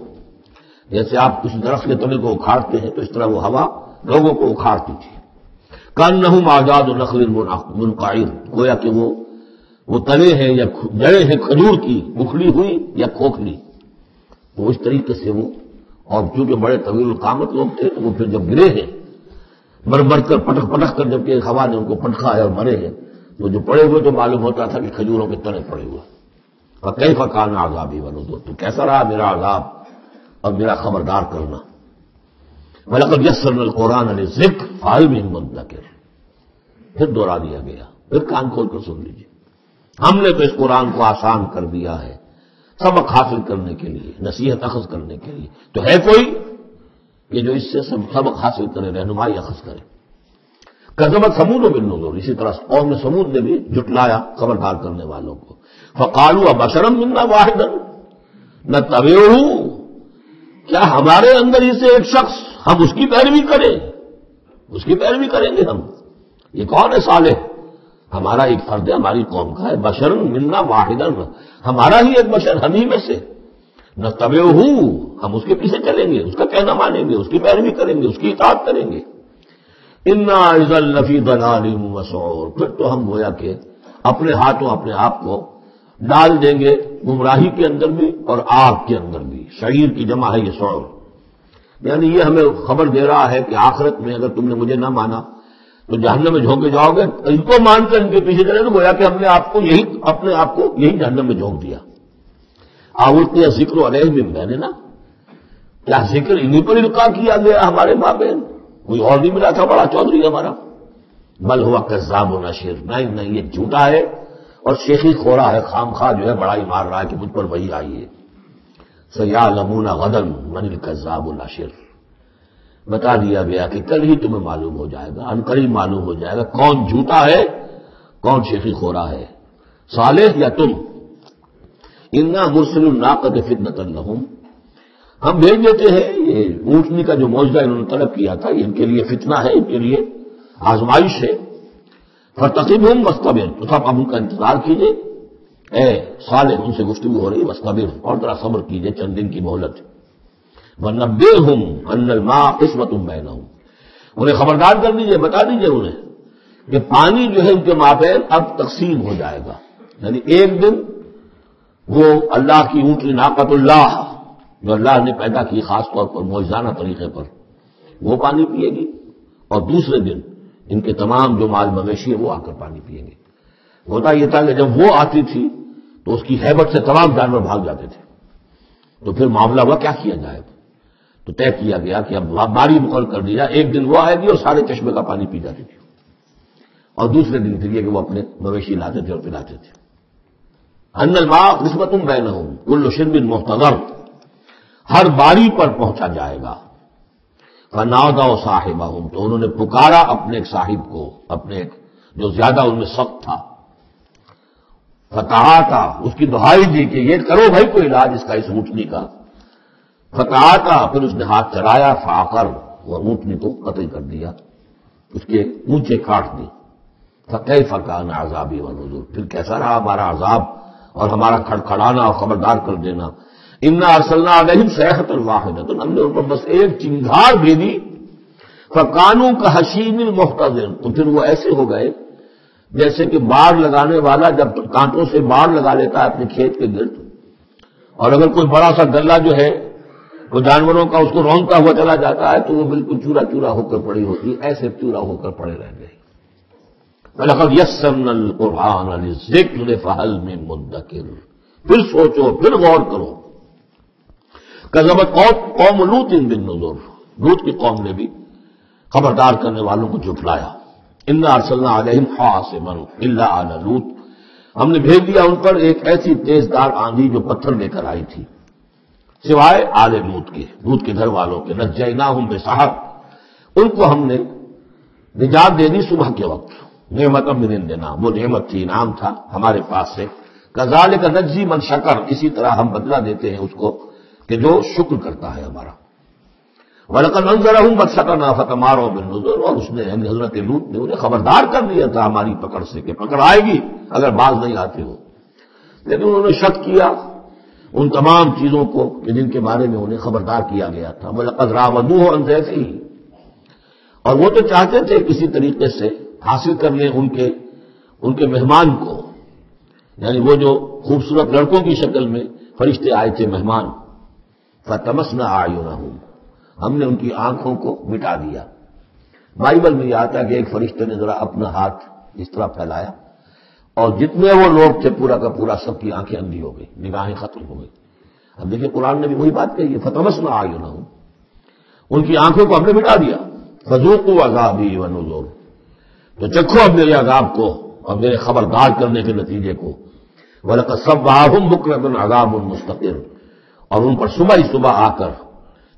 جیسے آپ کسی درخت کے تنے کو اکھاڑتے ہیں تو اس طرح وہ ہوا لوگوں کو اکھاڑتی تھی. کأنہم اعجاز نخل منقعر، گویا کہ وہ تنے ہیں یا جڑیں ہیں کھجور کی، اکھڑی ہوئی یا کھوکھلی. وہ اس طریقے سے وہ، اور چونکہ بڑے طویل القامت لوگ تھے تو وہ پھر جب گرے ہیں بر کر پٹک کر، جبکہ ہوا نے ان کو پٹکا ہے اور مرے ہیں، تو جو پڑے ہوئے تو معلوم ہوتا تھا کہ کھجوروں کے تنے پڑے ہوئے. فَكَيْفَ كَانَ عَذَابِي وَنُذُرِ. تو کیسا رہا میرا عذاب اور میرا خبردار کرنا. وَلَقَدْ يَسَّرْنَا الْقُرْآنَ لِلذِّكْرِ فَهَلْ مِن مُدَّكِرٍ. پھر دوہرا دیا گیا، پھر کان کھول کر سن لیجیے. ہم نے تو اس قرآن کو آسان کر دیا ہے سبق حاصل کرنے کے لیے، نصیحت اخذ کرنے کے لیے. تو ہے کوئی کہ جو اس سے سبق حاصل کرے، رہنمائی اخذ کرے. کذبت ثمود بالنذر، اسی طرح قوم ثمود نے بھی جھٹلایا خبردار کرنے والوں کو. فقالوا ابشرا منا واحدا نتبعه، کیا ہمارے اندر ہی سے ایک شخص ہم اس کی پیروی کریں، اس کی پیروی کریں گے ہم. یہ کون ہے؟ صالح، ہمارا ایک فرد ہے، ہماری قوم کا ہے. بشرا منا واحدا، ہمارا ہی ایک بشر، ہم ہی میں سے. نتبعه، ہم اس کے پیچھے چلیں گے، اس کا کہنا مانیں گے، اس کی پیروی کریں گے، اس کی اطاعت کریں گے. انا اذا لفی ضلال وسعور، پھر تو ہم گویا کہ اپنے ہاتھوں اپنے آپ کو ڈال دیں گے گمراہی کے اندر بھی اور آگ کے اندر بھی. شعیر کی جمع ہے یہ سعور، یعنی یہ ہمیں خبر دے رہا ہے کہ آخرت میں اگر تم نے مجھے نہ مانا تو جہنم میں جھونکے جاؤ گے. ان کو مان کر ان کے پیچھے چلے تو گویا کہ ہم نے آپ کو اپنے آپ کو یہی جہنم میں جھونک دیا. آوت ذکر علیہ میں میں نے نا، کیا ذکر انہیں پر القاء کیا گیا ہمارے ماں بہن، کوئی اور نہیں ملا تھا بڑا چودھری ہمارا. بل ہوا کذاب و نشر، نہیں یہ جھوٹا ہے اور شیخی خورا ہے، خام خواہ جو ہے بڑا ہی مار رہا ہے کہ مجھ پر وہی آئی ہے. سیعلمون غدا من الکذاب الاشر، بتا دیا گیا کہ کل ہی تمہیں معلوم ہو جائے گا، عنقریب معلوم ہو جائے گا کون جھوٹا ہے کون شیخی خورا ہے، صالح یا تم. انا مرسل الناقۃ فتنۃ لہم، ہم بھیج دیتے ہیں یہ اونٹنی کا جو معجزہ انہوں نے طلب کیا تھا، ان کے لیے فتنہ ہے، ان کے لیے آزمائش ہے. فارتقبہم واصطبر، تو آپ ان کا انتظار کیجئے. اے صالح، ان سے گفتگو ہو رہی، واصطبر، اور ذرا صبر کیجئے، چند دن کی مہلت. ونبئہم ان الماء قسمۃ بینہم، انہیں خبردار کر دیجئے، بتا دیجئے انہیں کہ پانی جو ہے ان کے مابین اب تقسیم ہو جائے گا. یعنی ایک دن وہ اللہ کی اونٹنی ناقۃ اللہ جو اللہ نے پیدا کی خاص طور پر معجزانہ طریقے پر، وہ پانی پیے گی، اور دوسرے دن ان کے تمام جو مال مویشی ہے وہ آ کر پانی پیئیں گے. ہوتا یہ تھا کہ جب وہ آتی تھی تو اس کی ہیبت سے تمام جانور بھاگ جاتے تھے. تو پھر معاملہ ہوا کیا کیا جائے، تو طے کیا گیا کہ اب باری مقرر کر دیا، ایک دن وہ آئے گی اور سارے چشمے کا پانی پی جاتی تھی، اور دوسرے دن پھر یہ کہ وہ اپنے مویشی لاتے تھے اور پلاتے تھے. ان الماء قسمۃ بینہم کل شرب محتضر، ہر باری پر پہنچا جائے گا. فنادوا صاحبہم، تو انہوں نے پکارا اپنے ایک صاحب کو، اپنے ایک جو زیادہ ان میں سخت تھا، فتعاطا، اس کی دہائی دی کہ یہ کرو بھائی کوئی علاج اس کا، اس اونٹنی کا۔ فتعاطا، پھر اس نے ہاتھ چلایا، فعقر، اور اونٹنی کو قتل کر دیا، اس کے اونچے کاٹ دی۔ فکیف کان عذابی ونذر، پھر کیسا رہا ہمارا عذاب اور ہمارا کھڑکھڑانا اور خبردار کر دینا۔ انا ارسلنا علیہم صیحۃ واحدۃ، ہم نے ان پر بس ایک چنگھار بھیجی، فکانوا کحشیم المحتضر، تو پھر وہ ایسے ہو گئے جیسے کہ باڑ لگانے والا جب کانٹوں سے باڑ لگا لیتا ہے اپنے کھیت کے گرد، اور اگر کوئی بڑا سا گلہ جو ہے وہ جانوروں کا اس کو رونگتا ہوا چلا جاتا ہے تو وہ بالکل چورا چورا ہو کر پڑی ہوتی ہے، ایسے چورا ہو کر پڑے رہ گئے۔ وَلَقَدْ يَسَّرْنَا الْقُرْآنَ لِلذِّكْرِ فَهَلْ مِن مُدَّكِرٍ، پھر سوچو، پھر غور کرو۔ کذبت قوم لوط بالنذر، لوط کی قوم نے بھی خبردار کرنے والوں کو جھٹلایا۔ انا ارسلنا علیہم حاصبا الا آل لوط، ہم نے بھیج دیا ان پر ایک ایسی تیز دار آندھی جو پتھر لے کر آئی تھی، سوائے آل لوط کے گھر والوں کے۔ نجیناہم بسحر، ان کو ہم نے نجات دے دی صبح کے وقت، نعمت من عندنا، وہ نعمت تھی، انعام تھا ہمارے پاس سے۔ کذالک نجزی من شکر، اسی طرح ہم بدلہ دیتے ہیں اس کو کہ جو شکر کرتا ہے ہمارا۔ وَلَقَدْ أَنذَرَهُمْ بَطْشَتَنَا فَتَمَارَوْا بِالنُّذُرِ، اور اس نے یعنی حضرت لوط نے انہیں خبردار کر دیا تھا ہماری پکڑ سے کہ پکڑ آئے گی اگر باز نہیں آتے ہو، لیکن انہوں نے شک کیا ان تمام چیزوں کو کہ جن کے بارے میں انہیں خبردار کیا گیا تھا۔ وَلَقَدْ رَاوَدُوهُ عَنْ ضَيْفِهِ، اور وہ تو چاہتے تھے کسی طریقے سے حاصل کر لیں ان کے مہمان کو، یعنی وہ جو خوبصورت لڑکوں کی شکل میں فرشتے آئے تھے مہمان۔ فَطَمَسْنَا أَعْيُنَهُمْ، ہم نے ان کی آنکھوں کو مٹا دیا۔ بائبل میں یہ آتا ہے کہ ایک فرشتے نے ذرا اپنا ہاتھ اس طرح پھیلایا اور جتنے وہ لوگ تھے پورا کا پورا سب کی آنکھیں اندھی ہو گئی، نگاہیں ختم ہو گئی۔ اب دیکھیں قرآن نے بھی وہی بات کہی ہے، فَطَمَسْنَا أَعْيُنَهُمْ، ان کی آنکھوں کو ہم نے مٹا دیا۔ فَذُوقُوا عَذَابِي وَنُذُرِ، تو چکھو اب میرے عذاب کو اور میرے خبردار کرنے کے نتیجے کو۔ وَلَقَدْ صَبَّحَهُمْ بُكْرَةً عَذَابٌ مُسْتَقِرٌ، اور ان پر صبح ہی صبح آ کر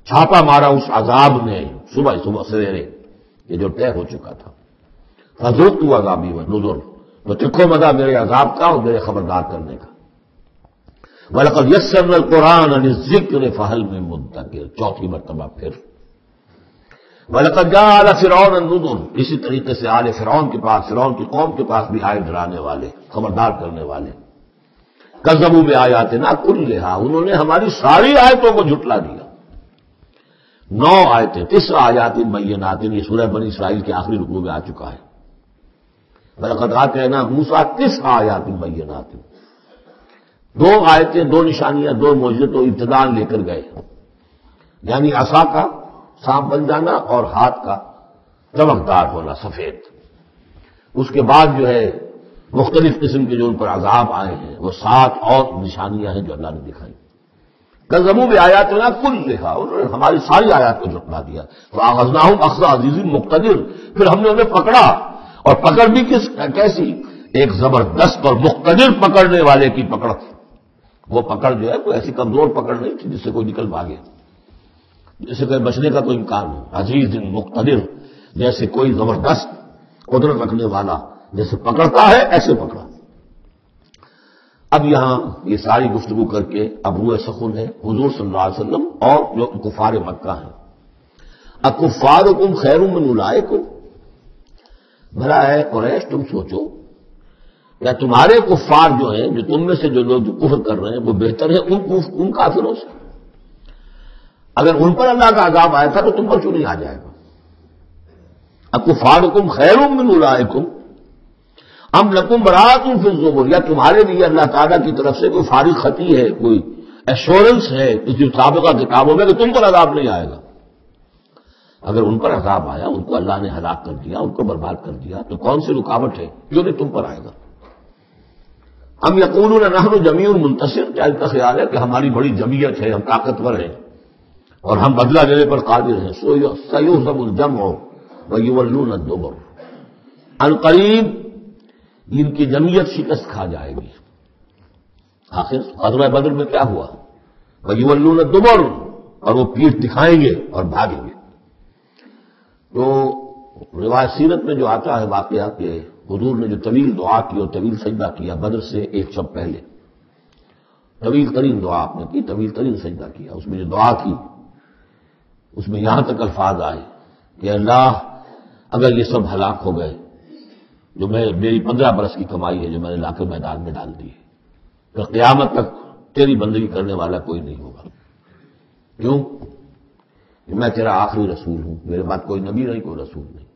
چھاپا مارا اس عذاب نے، صبح ہی صبح سویرے، یہ جو طے ہو چکا تھا۔ فَذُوقُوا عَذَابِي وَنُذُرِ، تو چکھو مزہ میرے عذاب کا اور میرے خبردار کرنے کا۔ وَلَقَدْ يَسَّرْنَا الْقُرْآنَ لِلذِّكْرِ فَهَلْ مِن مُدَّكِرٍ، چوتھی مرتبہ پھر۔ وَلَقَدْ جَاءَ آلَ فِرْعَوْنَ النُّذُرُ، اسی طریقے سے آل فرعون کے پاس، فرعون کی قوم کے پاس بھی آئے ڈرانے والے، خبردار کرنے والے۔ کذبوا بآیاتنا کلھا، انہوں نے ہماری ساری آیتوں کو جھٹلا دیا۔ 9 آیتیں، 9 آیات بینات، یہ سورہ بنی اسرائیل کے آخری رکوع میں آ چکا ہے۔ وَلَقَدْ آتَيْنَا مُوسَىٰ 9 آیات بینات، 2 آیتیں، 2 نشانیاں، 2 معجزے تو ابتداء لے کر گئے، یعنی عصا کا سانپ بن جانا اور ہاتھ کا چمکدار ہونا سفید۔ اس کے بعد جو ہے مختلف قسم کے جو ان پر عذاب آئے ہیں وہ 7 اور نشانیاں ہیں جو اللہ نے دکھائی۔ کذبوا بآیاتنا کلھا، انہوں نے ہماری ساری آیات کو جھٹلا دیا۔ فأخذناہم أخذ عزیز مقتدر، پھر ہم نے انہیں پکڑا، اور پکڑ بھی کیسی، ایک زبردست اور مقتدر پکڑنے والے کی پکڑ تھی۔ وہ پکڑ جو ہے کوئی ایسی کمزور پکڑ نہیں تھی جس سے کوئی نکل بھاگے، جس سے کوئی بچنے کا کوئی امکان ہو۔ عزیز مقتدر، جیسے کوئی زبردست قدرت رکھنے والا جیسے پکڑتا ہے ایسے پکڑا۔ اب یہاں یہ ساری گفتگو کر کے اب روئے سخن ہے حضور صلی اللہ علیہ وسلم اور جو کفار مکہ ہیں۔ اکفارکم خیر من اولئکم، بھلا ہے قریش تم سوچو کیا تمہارے کفار جو ہیں، جو تم میں سے جو لوگ جو کفر کر رہے ہیں، وہ بہتر ہے ان کافروں سے؟ اگر ان پر اللہ کا عذاب آیا تھا تو تم پر کیوں نہیں آ جائے گا؟ اکفارکم خیر من اولئکم ام لکم براۃ فی الزبر، یا تمہارے لیے اللہ تعالیٰ کی طرف سے کوئی فارغ خطی ہے، کوئی ایشورنس ہے کسی سابقہ کتابوں میں کہ تم پر عذاب نہیں آئے گا؟ اگر ان پر عذاب آیا، ان کو اللہ نے ہلاک کر دیا، ان کو برباد کر دیا، تو کون سی رکاوٹ ہے جو نہیں تم پر آئے گا؟ ہم یقولون نحن جمیع منتصر، کیا ان کا خیال ہے کہ ہماری بڑی جمعیت ہے، ہم طاقتور ہیں اور ہم بدلہ لینے پر قادر ہیں؟ سیہزم الجمع ویولون الدبر، عنقریب ان کی جمعیت شکست کھا جائے گی۔ آخر غزوہ بدر میں کیا ہوا؟ ویولون الدبر، اور وہ پیٹھ دکھائیں گے اور بھاگیں گے۔ تو روایت سیرت میں جو آتا ہے واقعہ کہ حضور نے جو طویل دعا کی اور طویل سجدہ کیا بدر سے ایک شب پہلے، طویل ترین دعا آپ نے کی، طویل ترین سجدہ کیا، اس میں جو دعا کی اس میں یہاں تک الفاظ آئے کہ اللہ اگر یہ سب ہلاک ہو گئے جو میری 15 برس کی کمائی ہے جو میں نے لا کے میدان میں ڈال دی ہے، تو قیامت تک تیری بندگی کرنے والا کوئی نہیں ہوگا۔ کیوں؟ کہ میں تیرا آخری رسول ہوں، میرے بعد کوئی نبی نہیں، کوئی رسول نہیں،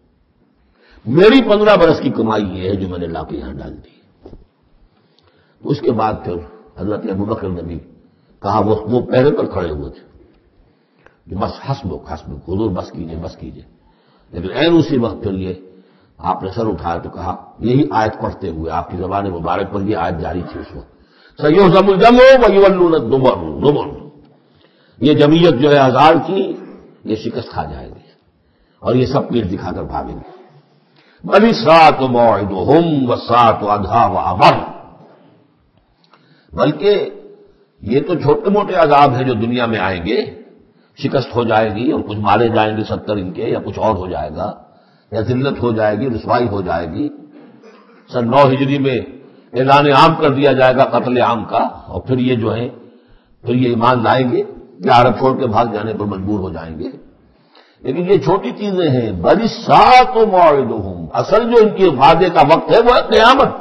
میری 15 برس کی کمائی یہ ہے جو میں نے لا کے یہاں ڈال دی۔ اس کے بعد پھر حضرت ابوبکر نے بھی کہا، وہ پہرے پر کھڑے ہوئے تھے کہ بس حسبک حضور بس کیجئے، لیکن عین اسی وقت پھر یہ آپ نے سر اٹھایا تو کہا، یہی آیت پڑھتے ہوئے آپ کی زبان مبارک پر یہ آیت جاری تھی اس وقت، سَيُهْزَمُ الْجَمْعُ وَيُوَلُّونَ الدُّبُرَ، یہ جمعیت جو ہے ہزار کی یہ شکست کھا جائے گی اور یہ سب پیٹ دکھا کر بھاگیں گے۔ بَلِ السَّاعَةُ مَوْعِدُهُمْ وَالسَّاعَةُ أَدْهَىٰ وَأَمَرُّ، بلکہ یہ تو چھوٹے موٹے عذاب ہیں جو دنیا میں آئیں گے، شکست ہو جائے گی اور کچھ مارے جائیں گے 70 ان کے، یا کچھ اور ہو جائے گا، یا ذلت ہو جائے گی، رسوائی ہو جائے گی۔ سن 9 ہجری میں اعلان عام کر دیا جائے گا قتل عام کا، اور پھر یہ جو ہے پھر یہ ایمان لائیں گے یا عرب چھوڑ کے بھاگ جانے پر مجبور ہو جائیں گے۔ لیکن یہ چھوٹی چیزیں ہیں، بَلِ السَّاعَةُ مَوْعِدُهُمْ، اصل جو ان کے وعدے کا وقت ہے وہ ہے قیامت،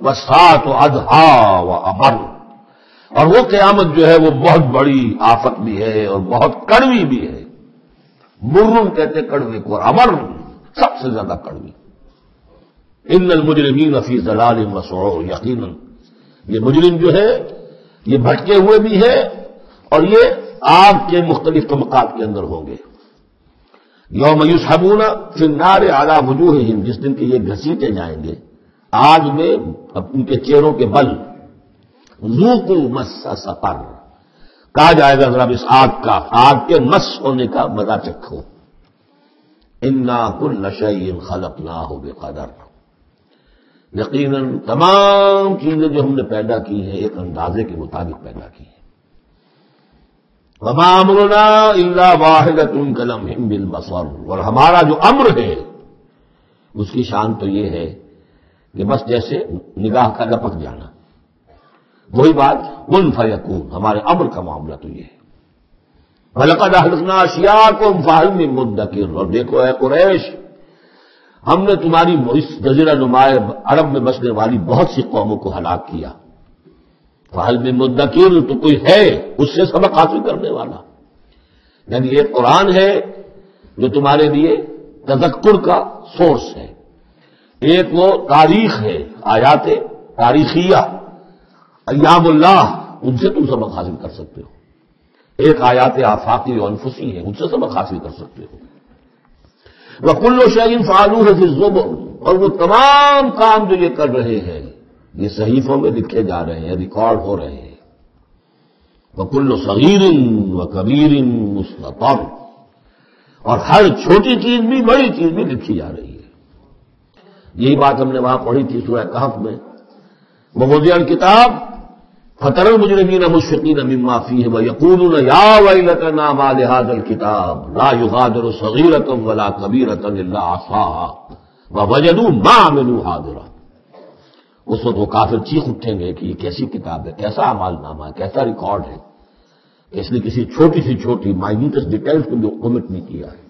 وَالسَّاعَةُ أَدْهَىٰ وَأَمَرُّ، اور وہ قیامت جو ہے وہ بہت بڑی آفت بھی ہے اور بہت کڑوی بھی ہے۔ مرن کہتے کڑوے کو، اور امر سب سے زیادہ کڑوی۔ ان المجرمین فی ضلال وسعور، یقیناً یہ مجرم جو ہے یہ بھٹکے ہوئے بھی ہے اور یہ آگ کے مختلف طبقات کے اندر ہوں گے۔ یوم یسحبون فی النار علی وجوہہم، جس دن کے یہ گھسیٹے جائیں گے آگ میں ان کے چہروں کے بل۔ ذوقوا مس سقر، کہا جائے گا ذرا اس آگ کے مس ہونے کا مزہ چکھو۔ انا کل شیء خلقناہ بقدر، یقیناً تمام چیزیں جو ہم نے پیدا کی ہیں ایک اندازے کے مطابق پیدا کی ہیں۔ وما امرنا الا واحدۃ کلمح بالبصر، اور ہمارا جو امر ہے اس کی شان تو یہ ہے کہ بس جیسے نگاہ کا لپک جانا، وہی بات کن فیکون، ہمارے امر کا معاملہ تو یہ ہے۔ وَلَقَدْ أَهْلَكْنَا أَشْيَاعَكُمْ فَهَلْ مِن مُدَّكِرٍ، اور دیکھو اے قریش، ہم نے تمہاری اس جزیرہ نما عرب میں بسنے والی بہت سی قوموں کو ہلاک کیا۔ فَهَلْ مِن مُدَّكِرٍ، تو کوئی ہے اس سے سبق حاصل کرنے والا؟ یعنی ایک قرآن ہے جو تمہارے لیے تذکر کا سورس ہے، ایک وہ تاریخ ہے، آیات تاریخیہ، ایام اللہ، ان سے تم سبق حاصل کر سکتے ہو۔ ایک آیات آفاقی و انفسی ہیں، ان سے سبق حاصل کر سکتے ہو۔ وَكُلُّ شَيْءٍ فَعَلُوهُ فِي الزُّبُرِ، اور وہ تمام کام جو یہ کر رہے ہیں یہ صحیفوں میں لکھے جا رہے ہیں، ریکارڈ ہو رہے ہیں۔ وَكُلُّ صَغِيرٍ وَكَبِيرٍ مُسْتَطَرٌ، اور ہر چھوٹی چیز بھی بڑی چیز بھی لکھی جا رہی ہے۔ یہی بات ہم نے وہاں پڑھی تھی سورہ کہف میں، وَوُضِعَ الْكِتَابُ فَتَرَى الْمُجْرِمِينَ مُشْفِقِينَ مِمَّا فِيهِ وَيَقُولُونَ يَا وَيْلَتَنَا مَا لِهَٰذَا الْكِتَابِ لَا يُغَادِرُ صَغِيرَةً وَلَا كَبِيرَةً إِلَّا أَحْصَاهَا وَوَجَدُوا مَا عَمِلُوا حَاضِرًا، اس وقت وہ کافر چیخ اٹھیں گے کہ یہ کیسی کتاب ہے، کیسا اعمال نامہ ہے، کیسا ریکارڈ ہے کہ اس نے کسی چھوٹی سی چھوٹی مائنیوٹس ڈیٹیلز کو بھی کمٹ نہیں کیا ہے،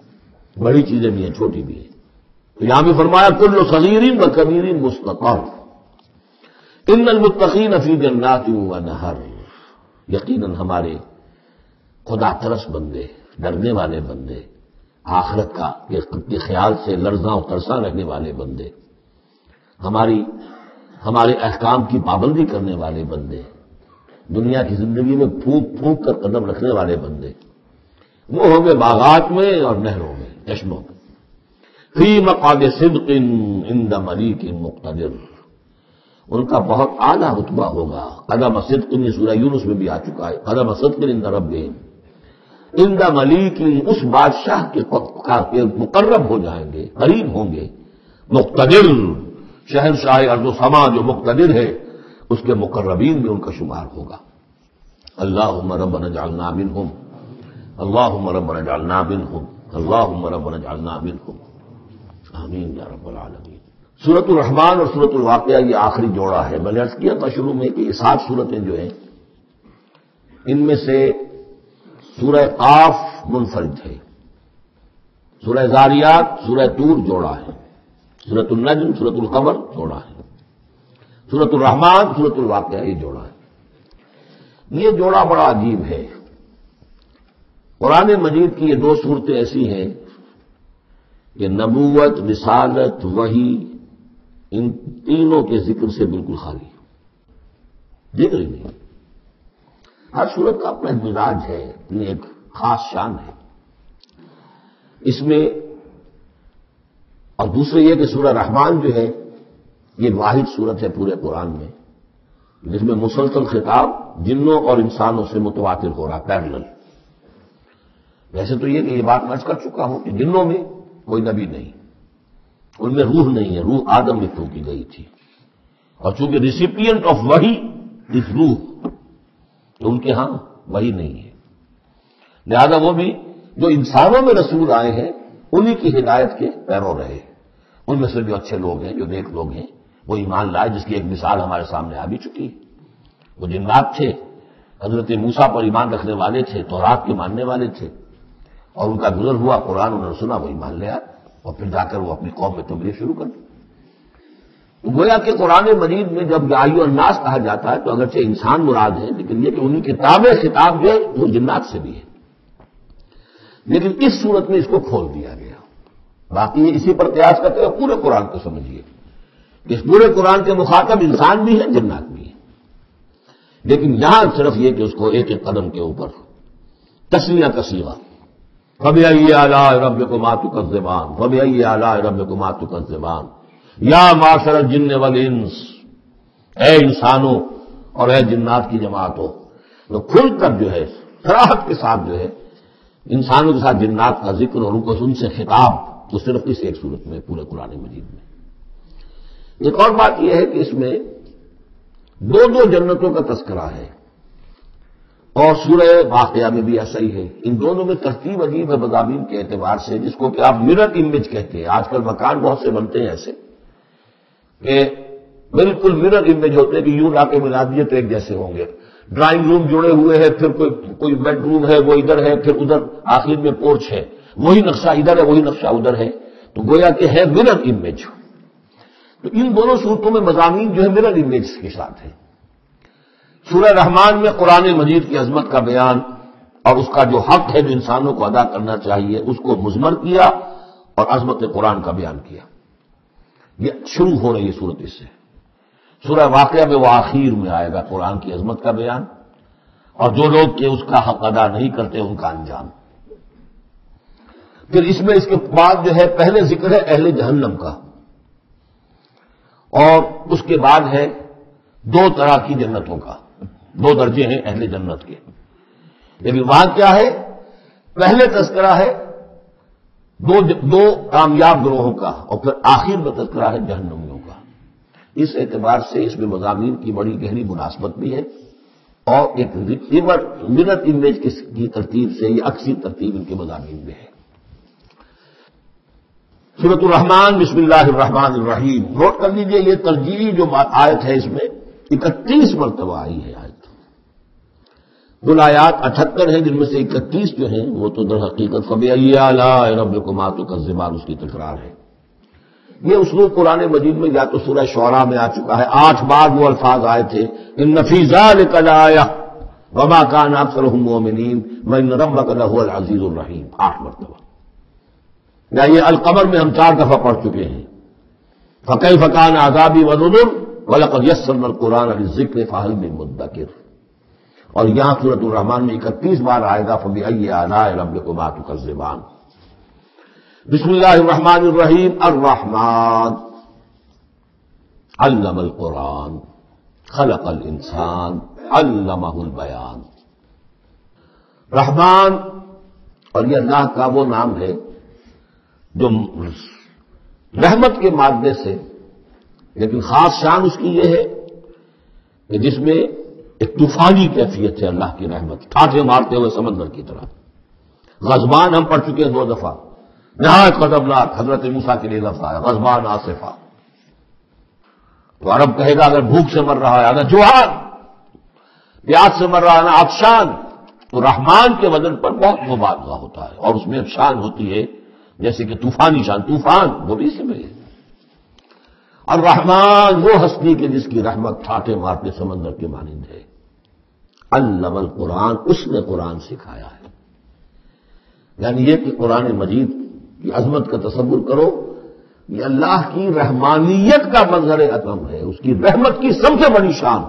بڑی چیزیں بھی ہیں چھوٹی بھی ہیں۔ تو یہاں بھی فرمایا کل صغیر وکبیر مستطر، ان المتقین فی جنات ونہر، یقیناً ہمارے خدا ترس بندے، ڈرنے والے بندے، آخرت کے خیال سے لرزاں و ترساں رہنے والے بندے، ہمارے احکام کی پابندی کرنے والے بندے، دنیا کی زندگی میں پھونک پھونک کر قدم رکھنے والے بندے، وہ ہوں گے باغات میں اور نہروں میں، چشموں میں۔ فی مقعد صدق عند ملیک مقتدر، ان کا بہت اعلیٰ رتبہ ہوگا۔ قدم صدق، یہ سورہ یونس میں بھی آ چکا ہے، قدم صدق عند ربہم، عند ملیک، اس بادشاہ کے مقرب ہو جائیں گے، قریب ہوں گے، مقتدر، شہنشاہ ارض و سما جو مقتدر ہے اس کے مقربین میں ان کا شمار ہوگا۔ اللہم ربنا اجعلنا منہم، اللہم ربنا اجعلنا منہم۔ اللہم ربنا اجعلنا منہم، آمین یا رب العالمین۔ سورۃ الرحمن اور سورۃ الواقعہ یہ آخری جوڑا ہے۔ میں نے عرض کیا تھا شروع میں کہ یہ 7 صورتیں جو ہیں ان میں سے سورہ قاف منفرد ہے، سورہ زاریات، سورہ طور جوڑا ہے، سورۃ النجم، سورۃ القمر جوڑا ہے، سورۃ الرحمن، سورۃ الواقعہ یہ جوڑا ہے۔ یہ جوڑا بڑا عجیب ہے۔ قرآن مجید کی یہ 2 صورتیں ایسی ہیں کہ نبوت، رسالت، وحی، ان تینوں کے ذکر سے بالکل خالی، ذکر ہی نہیں۔ ہر صورت کا اپنا ایک مزاج ہے، اپنی ایک خاص شان ہے اس میں۔ اور دوسرے یہ کہ سورہ رحمان جو ہے یہ واحد صورت ہے پورے قرآن میں جس میں مسلسل خطاب جنوں اور انسانوں سے متواتر ہو رہا، پیرلل۔ ویسے تو یہ کہ یہ بات میں عرض کر چکا ہوں کہ جنوں میں کوئی نبی نہیں، ان میں روح نہیں ہے، روح آدم میں پھونکی گئی تھی، اور چونکہ ریسیپینٹ آف وحی اس روح، تو ان کے ہاں وحی نہیں ہے، لہذا وہ بھی جو انسانوں میں رسول آئے ہیں انہی کی ہدایت کے پیرو رہے۔ ان میں سے جو اچھے لوگ ہیں، جو نیک لوگ ہیں، وہ ایمان لائے، جس کی ایک مثال ہمارے سامنے آ بھی چکی ہے۔ وہ جنات تھے، حضرت موسیٰ پر ایمان رکھنے والے تھے، تورات کے ماننے والے تھے، اور ان کا گزر ہوا، قرآن انہوں نے سنا، وہ ایمان لے آئے، اور پھر جا کر وہ اپنی قوم میں تبلیغ شروع کر دی۔ گویا کہ قرآن مجید میں جب یا ایھا الناس کہا جاتا ہے تو اگرچہ انسان مراد ہے، لیکن یہ کہ انہیں کتاب خطاب جو ہے وہ جنات سے بھی ہے، لیکن اس صورت میں اس کو کھول دیا گیا۔ باقی اسی پر قیاس کرتے ہوئے پورے قرآن کو سمجھیے کہ اس پورے قرآن کے مخاطب انسان بھی ہیں، جنات بھی ہیں، لیکن یہاں صرف یہ کہ اس کو ایک ایک قدم کے اوپر تسلیہ کا صیغہ، فَبِأَيِّ آلَاءِ رَبِّكُمَا تُكَذِّبَانِ فَبِأَيِّ آلَاءِ رَبِّكُمَا تُكَذِّبَانِ یا معشر الجن والانس، اے انسانوں اور اے جنات کی جماعتوں، تو کھل کر جو ہے صراحت کے ساتھ جو ہے انسانوں کے ساتھ جنات کا ذکر اور ان سے خطاب، تو صرف اس ایک صورت میں پورے قرآن مجید میں۔ ایک اور بات یہ ہے کہ اس میں 2 جنتوں کا تذکرہ ہے، اور سورہ واقعہ میں بھی ایسا ہی ہے۔ ان دونوں میں ترتیب عجیب ہے مضامین کے اعتبار سے، جس کو کہ آپ مرر امیج کہتے ہیں۔ آج کل مکان بہت سے بنتے ہیں ایسے کہ بالکل مرر امیج ہوتے ہیں کہ یوں لا کے ملا دیے تو ایک جیسے ہوں گے۔ ڈرائنگ روم جڑے ہوئے ہیں، پھر کوئی بیڈ روم ہے وہ ادھر ہے، پھر ادھر آخر میں پورچ ہے، وہی نقشہ ادھر ہے وہی نقشہ ادھر ہے، تو گویا کہ ہے مرر امیج۔ تو ان دونوں صورتوں میں مضامین جو ہے مرر امیج کے ساتھ ہے۔ سورہ رحمان میں قرآن مجید کی عظمت کا بیان اور اس کا جو حق ہے جو انسانوں کو ادا کرنا چاہیے اس کو مضمر کیا، اور عظمت قرآن کا بیان کیا۔ یہ شروع ہو رہی ہے صورت اس سے۔ سورہ واقعہ میں وہ آخر میں آئے گا قرآن کی عظمت کا بیان، اور جو لوگ کہ اس کا حق ادا نہیں کرتے ان کا انجام۔ پھر اس میں اس کے بعد جو ہے پہلے ذکر ہے اہل جہنم کا، اور اس کے بعد ہے 2 طرح کی جنتوں کا، 2 درجے ہیں اہل جنت کے۔ لیکن وہاں کیا ہے؟ پہلے تذکرہ ہے دو کامیاب گروہوں کا، اور پھر آخر میں تذکرہ ہے جہنمیوں کا۔ اس اعتبار سے اس میں مضامین کی بڑی گہری مناسبت بھی ہے، اور ایک مرر امیج کی ترتیب سے یہ اکثر ترتیب ان کے مضامین میں ہے۔ سورۃ الرحمن، بسم اللہ الرحمن الرحیم، نوٹ کر لیجئے یہ ترجیحی جو آیت ہے اس میں 31 مرتبہ آئی ہے آیت۔ کل آیات 78 ہیں، جن میں سے 31 جو ہیں وہ تو در حقیقت فَبِأَيِّ آلَاءِ رَبِّكُمَا تُكَذِّبَانِ اس کی تکرار ہے۔ یہ اسلوب قرآن مجید میں یا تو سورہ شعراء میں آ چکا ہے، 8 بار وہ الفاظ آئے تھے، إِنَّ فِي ذَلِكَ لَآيَةً وَمَا كَانَ أَكْثَرُهُم مُؤْمِنِينَ وَإِنَّ رَبَّكَ لَهُوَ الْعَزِيزُ الرَّحِيمُ، 8 مرتبہ۔ یا یہ القمر میں ہم 4 دفعہ پڑھ چکے ہیں، فَكَيْفَ كَانَ عَذَابِي وَنُذُرِ وَلَقَدْ يَسَّرْنَا الْقُرْآنَ لِلذِّكْرِ فَهَلْ مِن مُدَّكِرٍ۔ اور یہاں سورۃ الرحمن میں 31 بار آئے گا فَبِأَيِّ آلَاءِ رَبِّكُمَا تُكَذِّبَانِ۔ بسم اللہ الرحمن الرحیم، الرحمن علم القرآن خلق الانسان علمہ البیان۔ رحمان، اور یہ اللہ کا وہ نام ہے جو رحمت کے مادے سے، لیکن خاص شان اس کی یہ ہے کہ جس میں ایک طوفانی کیفیت ہے اللہ کی رحمت، ٹھاٹھے مارتے ہوئے سمندر کی طرح۔ غضبان ہم پڑھ چکے ہیں 2 دفعہ، نہایت خطرناک حضرت موسیٰ کے لیے لفظ آیا غضبان آصفہ. تو عرب کہے گا اگر بھوک سے مر رہا ہے اگر جوعان، پیاس سے مر رہا ہے نا عطشان، تو رحمان کے وزن پر بہت مبالغہ ہوتا ہے اور اس میں شان ہوتی ہے جیسے کہ طوفانی شان، طوفان وہ بھی اسی میں ہے. اور رحمان وہ ہستی کے جس کی رحمت ٹھاٹے مارتے سمندر کے مانند ہے. علم القرآن، اس نے قرآن سکھایا ہے. یعنی یہ کہ قرآن مجید کی عظمت کا تصور کرو، یہ اللہ کی رحمانیت کا مظہر عطم ہے، اس کی رحمت کی سب سے بڑی شان،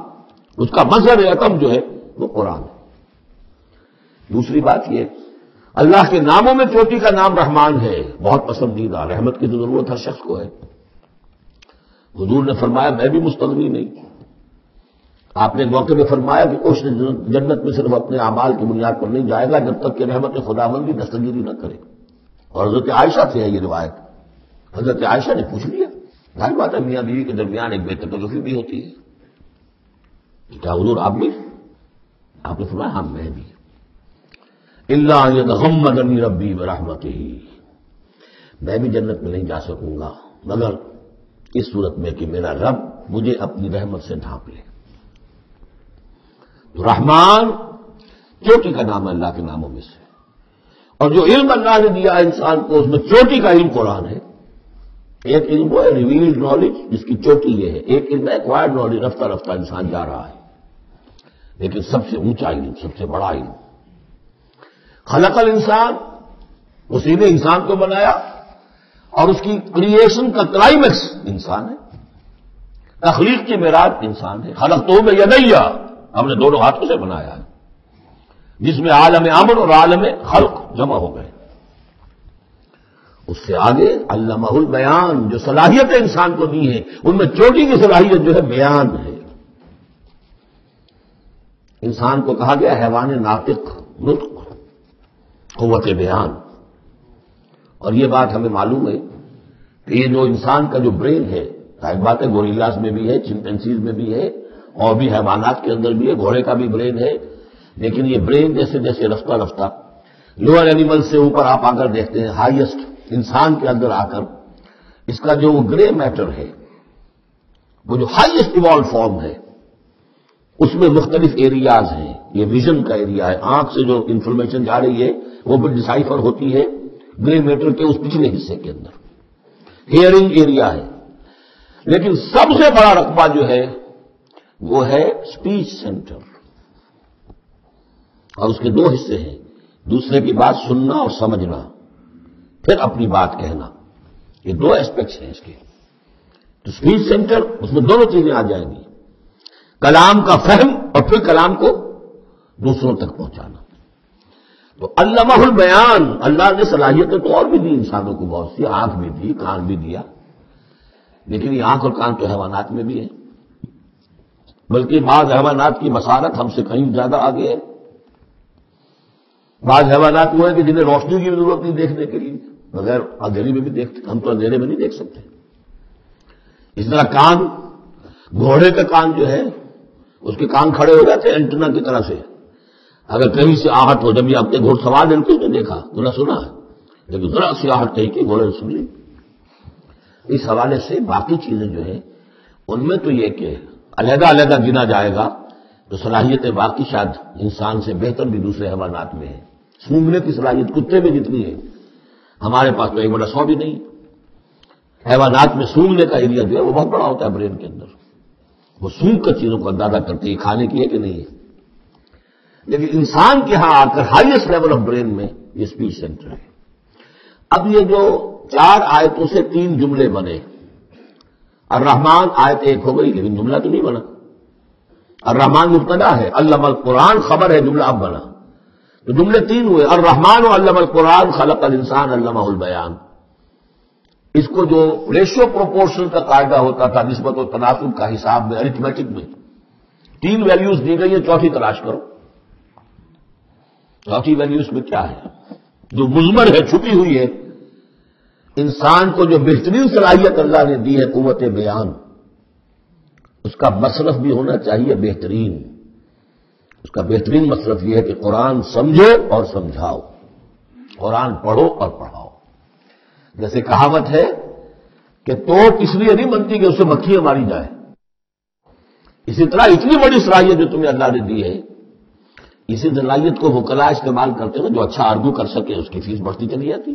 اس کا مظہر عطم جو ہے وہ قرآن ہے. دوسری بات یہ، اللہ کے ناموں میں چوٹی کا نام رحمان ہے، بہت پسندیدہ. رحمت کی تو ضرورت ہر شخص کو ہے. حضور نے فرمایا میں بھی مستغنی نہیں. آپ نے ایک موقع میں فرمایا کہ کوئی جنت میں صرف اپنے اعمال کی بنیاد پر نہیں جائے گا جب تک کہ رحمت خداوندی دستگیری نہ کرے. اور حضرت عائشہ سے ہے یہ روایت. حضرت عائشہ نے پوچھ لیا، ظاہر بات ہے میاں بیوی کے درمیان ایک بے تکلفی بھی ہوتی ہے، کیا حضور آپ بھی؟ آپ نے فرمایا ہاں میں بھی. الا ان یتغمدنی ربی برحمتہ، میں بھی جنت میں نہیں جا سکوں گا مگر اس صورت میں کہ میرا رب مجھے اپنی رحمت سے ڈھانپ لے. تو رحمان چوٹی کا نام ہے اللہ کے ناموں میں سے. اور جو علم اللہ نے دیا انسان کو اس میں چوٹی کا علم قرآن ہے. ایک علم وہ ہے ریویلڈ نالج جس کی چوٹی یہ ہے، ایک علم ہے ایکوائرڈ نالج، رفتہ رفتہ انسان جا رہا ہے. لیکن سب سے اونچا علم، سب سے بڑا علم خلق الانسان، اسی نے انسان کو بنایا اور اس کی کریشن کا کلائمیکس انسان ہے. تخلیق کی معراج انسان ہے. خلقتہ بیدیہ، ہم نے دونوں ہاتھوں سے بنایا ہے، جس میں عالم امر اور عالم خلق جمع ہو گئے. اس سے آگے علمہ البیان، جو صلاحیتیں انسان کو دی ہیں ان میں چوٹی کی صلاحیت جو ہے بیان ہے. انسان کو کہا گیا حیوان ناطق، نطق، قوت بیان. اور یہ بات ہمیں معلوم ہے کہ یہ جو انسان کا جو برین ہے، ظاہر بات ہے گوریلاز میں بھی ہے، چمپینزیز میں بھی ہے، اور بھی حیوانات کے اندر بھی ہے، گھوڑے کا بھی برین ہے. لیکن یہ برین جیسے جیسے رفتہ رفتہ لوئر اینیمل سے اوپر آپ آ کر دیکھتے ہیں، ہائیسٹ انسان کے اندر آ کر اس کا جو گرے میٹر ہے، وہ جو ہائیسٹ ایوالو فارم ہے، اس میں مختلف ایریاز ہیں. یہ ویژن کا ایریا ہے، آنکھ سے جو انفارمیشن جا رہی ہے وہ بھی ڈسائفر ہوتی ہے گرے میٹر کے اس پچھلے حصے کے اندر. ہیئرنگ ایریا ہے. لیکن سب سے بڑا رقبہ جو ہے وہ ہے اسپیچ سینٹر، اور اس کے 2 حصے ہیں، دوسرے کی بات سننا اور سمجھنا، پھر اپنی بات کہنا. یہ 2 ایسپیکٹس ہیں اس کے. تو اسپیچ سینٹر، اس میں دونوں چیزیں آ جائیں گی، کلام کا فہم اور پھر کلام کو دوسروں تک پہنچانا. تو علمہ البیان، اللہ نے صلاحیتیں تو اور بھی دی انسانوں کو بہت سی، آنکھ بھی دی، کان بھی دیا. لیکن یہ آنکھ اور کان تو حیوانات میں بھی ہے، بلکہ بعض حیوانات کی بصارت ہم سے کہیں زیادہ آگے ہے. بعض حیوانات وہ ہیں کہ جنہیں روشنی کی ضرورت نہیں دیکھنے کے لیے، بغیر اندھیری میں بھی دیکھتے، ہم تو اندھیرے میں نہیں دیکھ سکتے. اس طرح کان، گھوڑے کا کان جو ہے اس کے کان کھڑے ہو جاتے ہیں اینٹنا کی طرح سے. اگر کہیں سے آہٹ ہو، جب یہ آپ کے گھوڑ سوار نے کچھ نہیں دیکھا، نہ سنا ہے، لیکن ذرا سی آہٹ کہیں کہ گھوڑے نے سن لی. اس حوالے سے باقی چیزیں جو ہیں ان میں تو یہ کہ علیحدہ علیحدہ گنا جائے گا تو صلاحیتیں باقی شاید انسان سے بہتر بھی دوسرے حیوانات میں ہیں. سونگنے کی صلاحیت کتے میں جتنی ہے ہمارے پاس تو 1/100 بھی نہیں. حیوانات میں سونگنے کا ایریا جو ہے وہ بہت بڑا ہوتا ہے برین کے اندر، وہ سونگ کر چیزوں کو اندازہ کرتے ہیں کھانے کی ہے کہ نہیں ہے. لیکن انسان کے ہاں آ کر ہائیسٹ لیول آف برین میں یہ اسپیچ سینٹر ہے. اب یہ جو 4 آیتوں سے 3 جملے بنے، الرحمن آیت 1 ہو گئی لیکن جملہ تو نہیں بنا. الرحمن مبتدا ہے، علم القرآن خبر ہے، جملہ اب بنا. تو جملے 3 ہوئے، الرحمن و علم القرآن خلق الانسان علمہ البیان. اس کو جو ریشو پروپورشن کا قاعدہ ہوتا تھا نسبت و تناسب کا حساب میں، ارتھمیٹک میں 3 ویلیوز دی گئی ہیں، چوتھی تلاش کرو. چوتھی ویلیوز میں کیا ہے جو مضمر ہے، چھپی ہوئی ہے. انسان کو جو بہترین صلاحیت اللہ نے دی ہے قوت بیان، اس کا مصرف بھی ہونا چاہیے بہترین. اس کا بہترین مصرف یہ ہے کہ قرآن سمجھو اور سمجھاؤ. قرآن پڑھو اور پڑھاؤ. جیسے کہاوت ہے کہ توپ اس لیے نہیں بنتی کہ اسے مکھیاں ماری جائے. اسی طرح اتنی بڑی صلاحیت جو تمہیں اللہ نے دی ہے، اسی صلاحیت کو وکلا استعمال کرتے ہیں. جو اچھا آرگو کر سکے اس کی فیس بڑھتی چلی جاتی.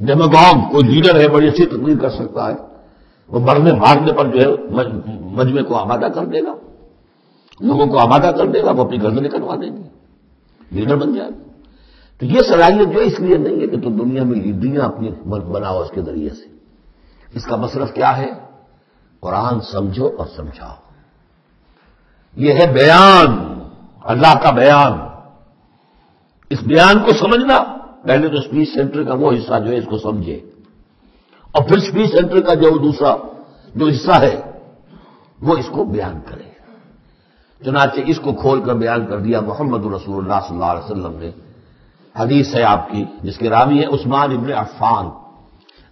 ڈیماگوگ کوئی لیڈر ہے، بڑی اچھی تقریر کر سکتا ہے، وہ مرنے مارنے پر جو ہے مجمع کو آمادہ کر دے گا، لوگوں کو آمادہ کر دے گا، وہ اپنی گردنیں کٹوا دیں گے، لیڈر بن جائے گا. تو یہ صلاحیت جو اس لیے نہیں ہے کہ تم دنیا میں لیڈریاں اپنی بناؤ اس کے ذریعے سے. اس کا مصرف کیا ہے؟ قرآن سمجھو اور سمجھاؤ. یہ ہے بیان، اللہ کا بیان. اس بیان کو سمجھنا، پہلے تو اسپیچ سینٹر کا وہ حصہ جو ہے اس کو سمجھے، اور پھر اسپیچ سینٹر کا جو دوسرا جو حصہ ہے وہ اس کو بیان کرے. چنانچہ اس کو کھول کر بیان کر دیا محمد رسول اللہ صلی اللہ علیہ وسلم نے. حدیث ہے آپ کی جس کے راوی ہے عثمان ابن عفان.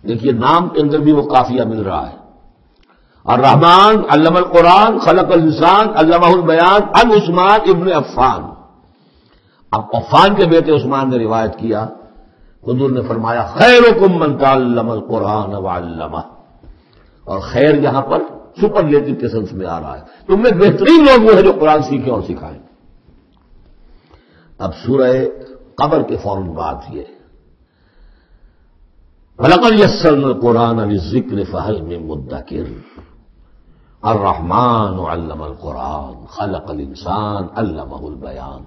دیکھیے نام کے اندر بھی وہ قافیہ مل رہا ہے. الرحمن علم القرآن خلق الانسان علمہ البیان عن عثمان ابن عفان. اب عفان کے بیٹے عثمان نے روایت کیا، حضور نے فرمایا خیرکم من تعلم القرآن وعلمہ. اور خیر یہاں پر سپرلیٹو کے سنس میں آ رہا ہے. تم میں بہترین لوگ وہ ہیں جو قرآن سیکھیں اور سکھائیں. اب سورہ قمر کے فوراً بعد یہ وَلَقَدْ يَسَّرْنَا الْقُرْآنَ لِلذِّكْرِ فَهَلْ مِن مُدَّكِرٍ. الرحمن علم القرآن خلق الانسان علمہ البیان.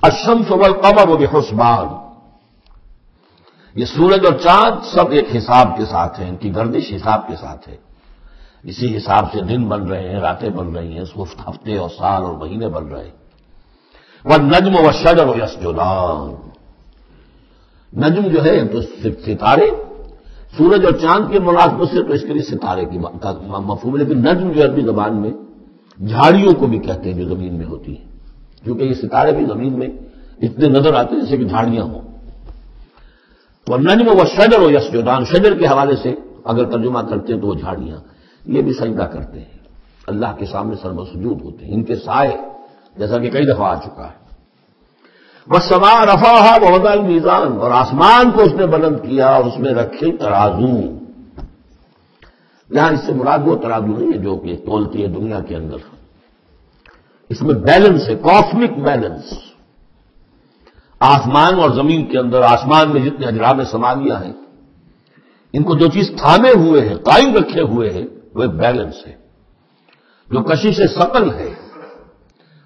الشمس والقمر بحسبان. یہ سورج اور چاند سب ایک حساب کے ساتھ ہیں، ان کی گردش حساب کے ساتھ ہے. اسی حساب سے دن بن رہے ہیں، راتیں بن رہی ہیں، ہفتے اور سال اور مہینے بن رہے ہیں. والنجم والشجر یسجدان. نجم جو ہے تو ستارے، سورج اور چاند کے مناسبت سے تو اس کے لیے ستارے کی مفہوم ہے. لیکن نجم جو عربی زبان میں جھاڑیوں کو بھی کہتے ہیں جو زمین میں ہوتی ہیں، کیونکہ یہ ستارے بھی زمین میں اتنے نظر آتے ہیں جیسے کہ جھاڑیاں ہوں. والنجم والشجر یسجدان، شجر کے حوالے سے اگر ترجمہ کرتے ہیں تو وہ جھاڑیاں یہ بھی سجدہ کرتے ہیں، اللہ کے سامنے سربسجود ہوتے ہیں. ان کے سائے جیسا کہ کئی دفعہ آ چکا ہے. والسماء رفعها ووضع الميزان. اور آسمان کو اس نے بلند کیا اور اس میں رکھے ترازو. یہاں اس سے مراد وہ ترازو نہیں ہے جو کہ تولتی ہے دنیا کے اندر. اس میں بیلنس ہے، کاسمک بیلنس. آسمان اور زمین کے اندر، آسمان میں جتنے اجرام سماویہ ہیں، ان کو جو چیز تھامے ہوئے ہیں، قائم رکھے ہوئے ہیں، وہ ایک بیلنس ہے. جو کشش ثقل ہے،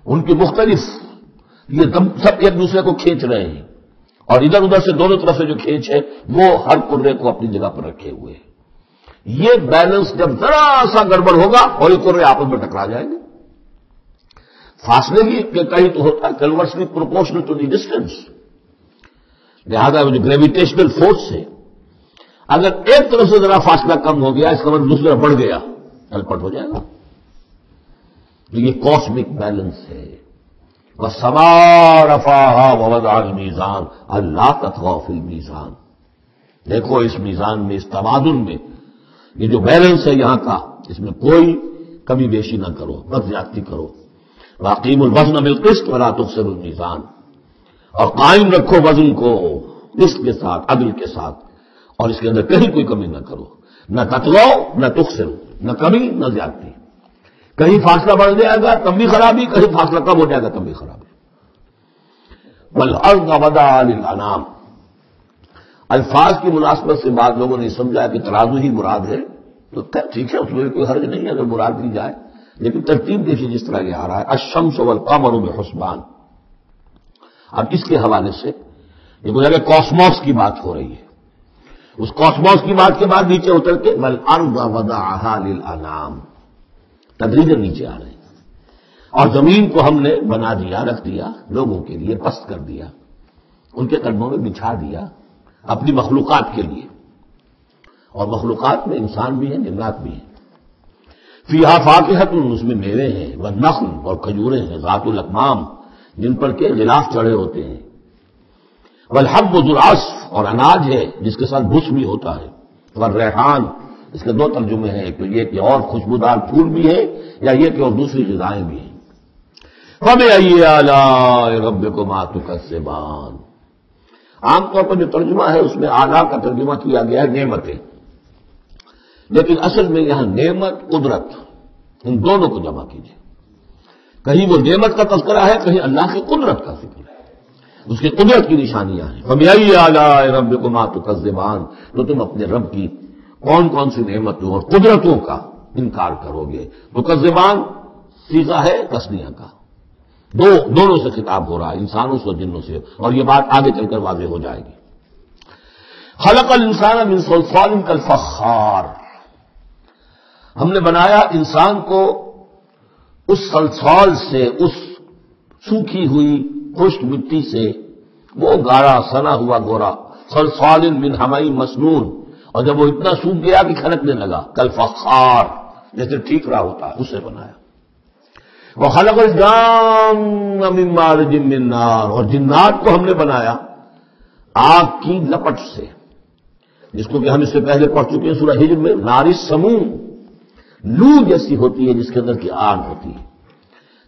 ان کی مختلف، یہ سب ایک دوسرے کو کھینچ رہے ہیں، اور ادھر ادھر سے دونوں طرف سے جو کھینچ ہے وہ ہر کرے کو اپنی جگہ پر رکھے ہوئے ہیں. یہ بیلنس جب ذرا سا گڑبڑ ہوگا اور یہ کرے آپس میں ٹکرا جائیں گے. فاصلے کی کہیں تو ہوتا ہے conversely proportional to the distance. لہذا جو گریویٹیشنل فورس ہے، اگر ایک طرف سے ذرا فاصلہ کم ہو گیا اس کا مطلب دوسرا بڑھ گیا، تلپٹ ہو جائے گا. تو یہ کاسمک بیلنس ہے. وَالسَّمَاءَ رَفَعَهَا وَوَضَعَ الْمِيزَانَ أَلَّا تَطْغَوْا فِي الْمِيزَانِ. دیکھو اس میزان میں، اس توازن میں، یہ جو بیلنس ہے یہاں کا، اس میں کوئی کمی بیشی نہ کرو، بد زیادتی کرو. وَأَقِيمُوا الْوَزْنَ بِالْقِسْطِ وَلَا تُخْسِرُوا الْمِيزَانَ. اور قائم رکھو وزن کو قسط کے ساتھ، عدل کے ساتھ، اور اس کے اندر کہیں کوئی کمی نہ کرو. نہ تطغوا نہ تخسروا، نہ کمی نہ زیادتی. کہیں فاصلہ بڑھ جائے گا تب بھی خرابی، کہیں فاصلہ کم ہو جائے گا تب بھی خرابی. والارض وضعها للانام. الفاظ کی مناسبت سے بعض لوگوں نے سمجھا کہ ترازو ہی مراد ہے، تو ٹھیک ہے، اس میں کوئی حرج نہیں ہے اگر مراد لی جائے. لیکن ترتیب دیکھیے جس طرح یہ آ رہا ہے الشمس والقمر بحسبان. اب اس کے حوالے سے یہ گویا کہ کاسموس کی بات ہو رہی ہے. اس کاسموس کی بات کے بعد نیچے اتر کے والارض وضعها للانام تدریجاً نیچے آ رہے ہیں. اور زمین کو ہم نے بنا دیا، رکھ دیا لوگوں کے لیے، پست کر دیا، ان کے قدموں میں بچھا دیا اپنی مخلوقات کے لیے. اور مخلوقات میں انسان بھی ہیں، جنات بھی ہیں. فیہا فاکہۃ، اس میں میوے ہیں، والنخل، اور کھجوریں ہیں، ذات الاکمام، جن پر کے غلاف چڑھے ہوتے ہیں. والحب ذو العصف، اور اناج ہے جس کے ساتھ بھس بھی ہوتا ہے. والریحان، اس کے دو ترجمے ہیں، ایک تو یہ کہ اور خوشبودار پھول بھی ہے، یا یہ کہ اور دوسری غذائیں بھی ہیں. فَبِأَيِّ آلَاءِ رَبِّكُمَا تُكَذِّبَانِ. عام طور پر جو ترجمہ ہے اس میں آلاء کا ترجمہ کیا گیا ہے نعمتیں، لیکن اصل میں یہاں نعمت قدرت ان دونوں کو جمع کیجیے. کہیں وہ نعمت کا تذکرہ ہے، کہیں اللہ کی قدرت کا ذکر ہے، اس کی قدرت کی نشانیاں ہیں. فَبِأَيِّ آلَاءِ رَبِّكُمَا تُكَذِّبَانِ، تو تم اپنے رب کی کون کون سی نعمتوں اور قدرتوں کا انکار کرو گے. تکذبان صیغہ ہے تثنیہ کا، دونوں سے خطاب ہو رہا ہے، انسانوں سے اور جنوں سے، اور یہ بات آگے چل کر واضح ہو جائے گی. خلق الانسان من صلصال کالفخار، ہم نے بنایا انسان کو اس صلصال سے، اس سوکھی ہوئی خشک مٹی سے، وہ گاڑا سنا ہوا گورا، صلصال من حمئی مسنون، اور جب وہ اتنا سوکھ گیا کہ کھنکنے لگا، کالفخار جیسے ٹھیکرا ہوتا ہے، اسے بنایا. وخلق الجان من مارج من نار، اور جنات کو ہم نے بنایا آگ کی لپٹ سے، جس کو کہ ہم اس سے پہلے پڑھ چکے ہیں سورہ ہجر میں، نار السموم، لو جیسی ہوتی ہے جس کے اندر کی آگ ہوتی ہے.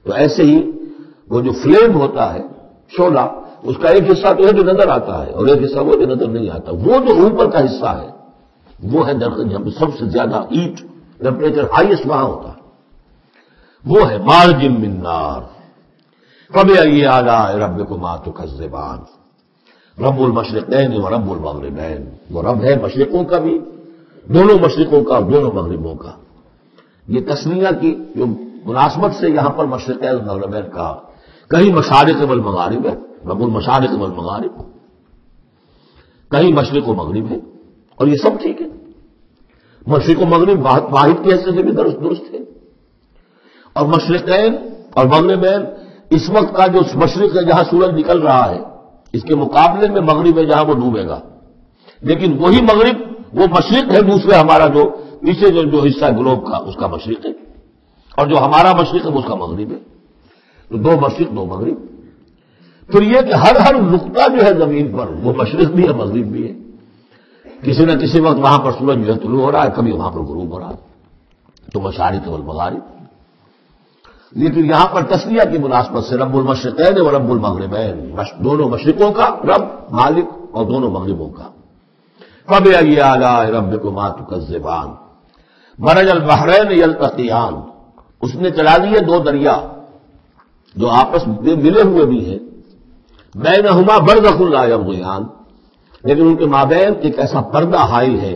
تو ایسے ہی وہ جو فلیم ہوتا ہے، شعلہ، اس کا ایک حصہ تو ہے جو نظر آتا ہے اور ایک حصہ وہ جو نظر نہیں آتا. وہ جو اوپر کا حصہ ہے وہ ہے جہاں سب سے زیادہ ہیٹ ٹیمپریچر ہائیسٹ وہاں ہوتا ہے، وہ ہے مارج من نار. فبأي آلاء ربكما تكذبان، رب المشرقین و رب المغربین، وہ رب ہے مشرقوں کا بھی، دونوں مشرقوں کا اور دونوں مغربوں کا. یہ تسمیہ کی جو مناسبت سے یہاں پر مشرقین و مغربین کہا، کہیں مشارق والمغارب ہے، رب المشارق والمغارب، کہیں مشرق و مغرب ہے، اور یہ سب ٹھیک ہے. مشرق و مغرب واحد کی حیثیت سے بھی درست ہے، اور مشرقین اور مغربین اس وقت کا جو مشرق ہے جہاں سورج نکل رہا ہے، اس کے مقابلے میں مغرب ہے جہاں وہ ڈوبے گا. لیکن وہی مغرب وہ مشرق ہے دوسرے، ہمارا جو پیچھے جو حصہ ہے گلوب کا اس کا مشرق ہے، اور جو ہمارا مشرق ہے وہ اس کا مغرب ہے. تو دو مشرق دو مغرب. پھر یہ کہ ہر نقطہ جو ہے زمین پر وہ مشرق بھی ہے مغرب بھی ہے. کسی نہ کسی وقت وہاں پر سورج جو ہے طلوع ہو رہا ہے، کبھی وہاں پر غروب ہو رہا ہے. تو مشارق والمغارب. لیکن یہاں پر تسلیہ کی مناسبت سے رب المشرقین و رب المغربین، دونوں مشرقوں کا رب مالک اور دونوں مغربوں کا. فبأي آلاء ربكما تكذبان، مرج البحرین یلتقیان، اس نے چلا دیے دو دریا جو آپس میں ملے ہوئے بھی ہیں، بینہما برزخ لا یبغیان، لیکن ان کے مابین ایک ایسا پردہ حائل ہے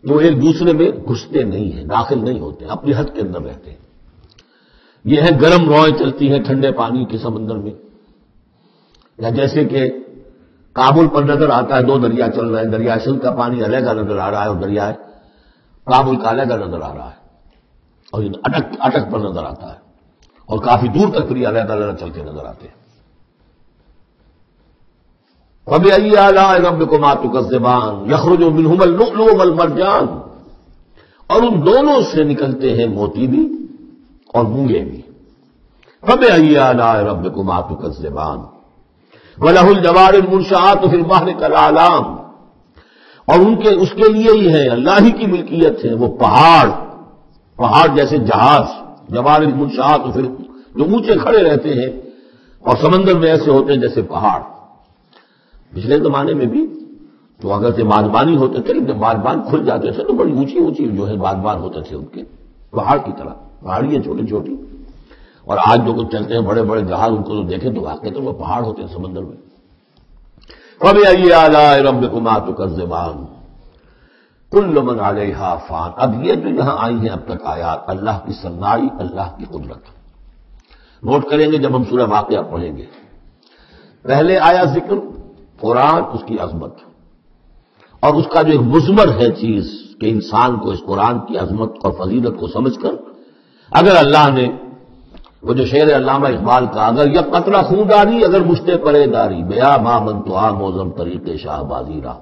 جو ایک دوسرے میں گھستے نہیں ہیں، داخل نہیں ہوتے، اپنی حد کے اندر رہتے ہیں. یہ ہے گرم روئیں چلتی ہیں ٹھنڈے پانی کے سمندر میں، یا جیسے کہ کابل پر نظر آتا ہے دو دریا چل رہے ہیں، دریائے سندھ کا پانی علیحدہ نظر آ رہا ہے اور دریائے کابل کا علیحدہ نظر آ رہا ہے، اور یہ اٹک پر نظر آتا ہے، اور کافی دور تک پھر علیحدہ علیحدہ چلتے نظر آتے ہیں. فبأي آلاء ربكما تكذبان يخرج منهما اللؤلؤ والمرجان، اور ان دونوں سے نکلتے ہیں موتی بھی اور مونگے بھی. فبأي آلاء ربكما تكذبان وله الجوار المنشآت في البحر كالأعلام، اور اس کے لیے ہی ہے، اللہ ہی کی ملکیت ہے وہ پہاڑ جیسے جہاز، جوار المنشآت، پھر جو اونچے کھڑے رہتے ہیں اور سمندر میں ایسے ہوتے ہیں جیسے پہاڑ. پچھلے زمانے میں بھی تو اگر سے بادبانی ہوتے تھے، جب بادبان کھل جاتے تھے تو بڑی اونچی اونچی جو ہے بادبان ہوتے تھے ان کے، پہاڑ کی طرح، پہاڑیاں چھوٹی چھوٹی. اور آج جو کچھ چلتے ہیں بڑے بڑے جہاز، ان کو تو دیکھیں تو واقعی تو وہ پہاڑ ہوتے ہیں سمندر میں. فبأي آلاء ربكما تكذبان كل من عليها فان. اب یہ جو یہاں آئی ہیں اب تک آیات، اللہ کی صنائی، اللہ کی قدرت نوٹ کریں گے جب ہم سورہ واقعہ پڑھیں گے. پہلے آیا ذکر قرآن، اس کی عظمت، اور اس کا جو ایک مضمر ہے چیز کہ انسان کو اس قرآن کی عظمت اور فضیلت کو سمجھ کر، اگر اللہ نے وہ جو شعر علامہ اقبال کا، اگر یہ قطرہ خون داری اگر مجھتے پرے داری، بیا ماں من تو آ موزم طریق شاہ بازی را،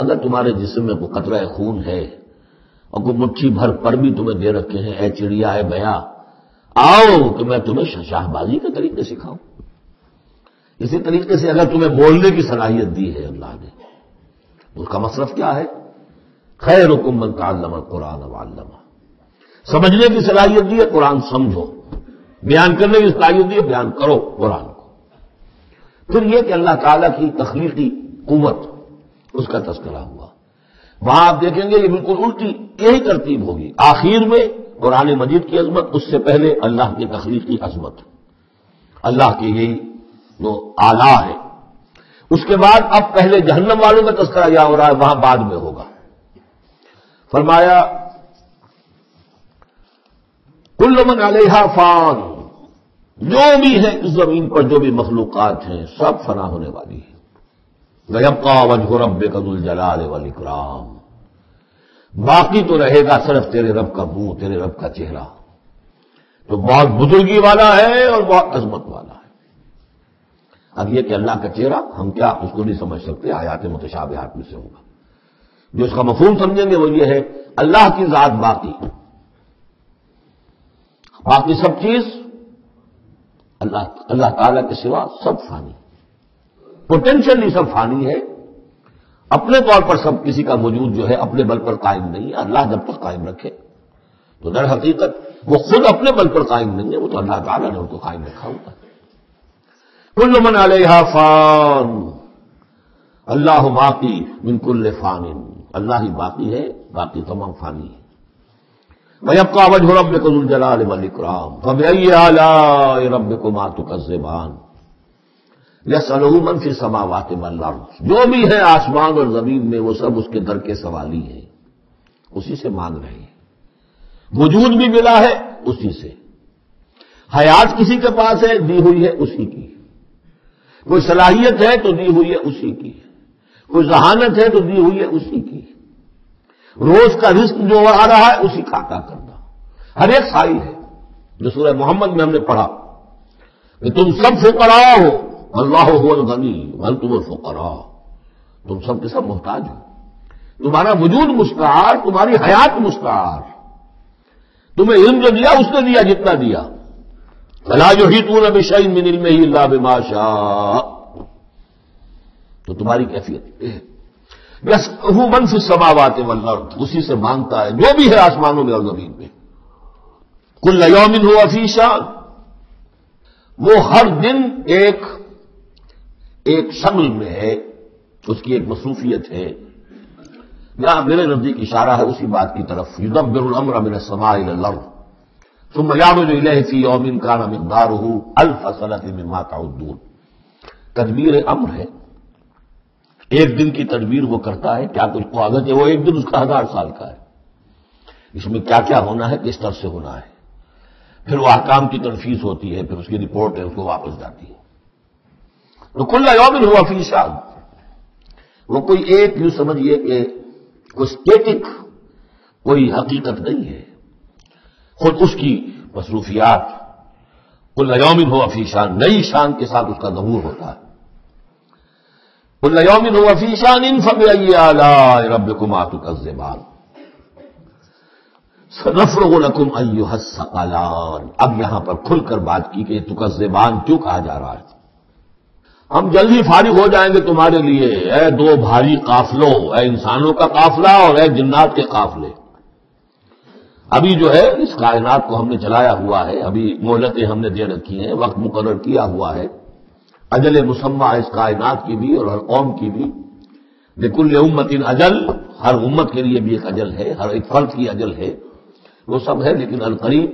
اگر تمہارے جسم میں کوئی قطرہ خون ہے اور کوئی مٹھی بھر پر بھی تمہیں دے رکھے ہیں، اے چڑیا اے بیا، آؤ کہ میں تمہیں شاہ بازی کے طریقے سکھاؤں. اسی طریقے سے اگر تمہیں بولنے کی صلاحیت دی ہے اللہ نے، اس کا مصرف کیا ہے؟ خیرکم من تعلم القرآن وعلمہ، سمجھنے کی صلاحیت دی ہے قرآن سمجھو، بیان کرنے کی صلاحیت دی ہے بیان کرو قرآن کو. پھر یہ کہ اللہ تعالیٰ کی تخلیقی قوت، اس کا تذکرہ ہوا. وہاں آپ دیکھیں گے یہ بالکل الٹی یہی ترتیب ہوگی. آخر میں قرآن مجید کی عظمت، اس سے پہلے اللہ کی تخلیقی عظمت، اللہ کی یہی جو آلہ ہے. اس کے بعد اب پہلے جہنم والوں کا تذکرہ یا ہو رہا ہے، وہاں بعد میں ہوگا. فرمایا کل من علیہا فان، جو بھی ہے اس زمین پر جو بھی مخلوقات ہیں سب فنا ہونے والی ہے. وَيَبْقَى وَجْهُ رَبِّكَ ذُو الْجَلَالِ وَالْإِكْرَامِ، باقی تو رہے گا صرف تیرے رب کا منہ، تیرے رب کا چہرہ، تو بہت بزرگی والا ہے اور بہت عظمت والا ہے. اب یہ کہ اللہ کا چہرہ ہم کیا اس کو نہیں سمجھ سکتے، آیات متشابہات میں سے ہوگا. جو اس کا مفہوم سمجھیں گے وہ یہ ہے اللہ کی ذات باقی، باقی سب چیز اللہ تعالیٰ کے سوا سب فانی، پوٹینشلی سب فانی ہے. اپنے طور پر سب کسی کا وجود جو ہے اپنے بل پر قائم نہیں ہے. اللہ جب تک قائم رکھے تو در حقیقت وہ خود اپنے بل پر قائم نہیں ہے، وہ تو اللہ تعالیٰ نے ان کو قائم رکھا ہوا ہے. کل من علیہا فان، اللہ باقی من کل فان، اللہ ہی باقی ہے، باقی تمام فانی ہے. وَيَبْقَى وَجْهُ رَبِّكَ ذُو الْجَلَالِ وَالْإِكْرَامِ فَبِأَيِّ آلَاءِ رَبِّكُمَا تُكَذِّبَانِ يَسْأَلُهُ مَن فِي السَّمَاوَاتِ وَالْأَرْضِ، جو بھی ہے آسمان اور زمین میں وہ سب اس کے در کے سوالی ہیں، اسی سے مانگ رہے ہیں. وجود بھی ملا ہے اسی سے، حیات کسی کے پاس ہے دی ہوئی ہے اسی کی، کوئی صلاحیت ہے تو دی ہوئی ہے اسی کی، کوئی ذہانت ہے تو دی ہوئی ہے اسی کی، روز کا رزق جو آ رہا ہے اسی کا عطا کرنا. ہر ایک سائی ہے. جو سورہ محمد میں ہم نے پڑھا کہ تم سب فقراء ہو، اللہ هو الغنی وانتم الفقراء، تم سب کے سب محتاج ہو. تمہارا وجود مستعار، تمہاری حیات مستعار، تمہیں علم جو دیا اس نے دیا جتنا دیا. فلا یحیطون بشیء من علمہ الا بما شاء، تو تمہاری کیفیت یسألہ من فی السماوات والارض، اسی سے مانگتا ہے جو بھی ہے آسمانوں میں اور زمین میں. کل یوم ہوا فی شان، وہ ہر دن ایک شغل میں ہے، اس کی ایک مصروفیت ہے. یہاں میرے نزدیک اشارہ ہے اسی بات کی طرف، یدبر الامر من السماء الى الارض ثم يعرج الیہ فی یوم کان مقدارہ الف سنۃ مما تعدون. تدبیر امر ہے، ایک دن کی تدبیر وہ کرتا ہے، کیا کچھ کو عادت ہے وہ ایک دن اس کا 1000 سال کا ہے. اس میں کیا کیا ہونا ہے، کس طرح سے ہونا ہے، پھر وہ احکام کی تنفیذ ہوتی ہے، پھر اس کی رپورٹ ہے، اس کو واپس جاتی ہے. تو کل یوم ہوا فی شان، وہ کوئی ایک یوں سمجھیے کہ کوئی اسٹیٹک کوئی حقیقت نہیں ہے، خود اس کی مصروفیات. کل یوم ہوا فی شان، نئی شان کے ساتھ اس کا ظہور ہوتا ہے. کل یوم ہوا فی شان فبأی آلاء ربکما تکذبان سنفرغ لکم ایھا الثقلان. اب یہاں پر کھل کر بات کی کہ تکذبان کیوں کہا جا رہا ہے. ہم جلدی فارغ ہو جائیں گے تمہارے لیے، اے دو بھاری قافلوں، اے انسانوں کا قافلہ اور اے جنات کے قافلے. ابھی جو ہے اس کائنات کو ہم نے چلایا ہوا ہے، ابھی مہلتیں ہم نے دے رکھی ہیں، وقت مقرر کیا ہوا ہے، اجل مسمى اس کائنات کی بھی اور ہر قوم کی بھی. لکل امت اجل، ہر امت کے لیے بھی ایک اجل ہے، ہر ایک فرد کی اجل ہے، وہ سب ہے. لیکن عنقریب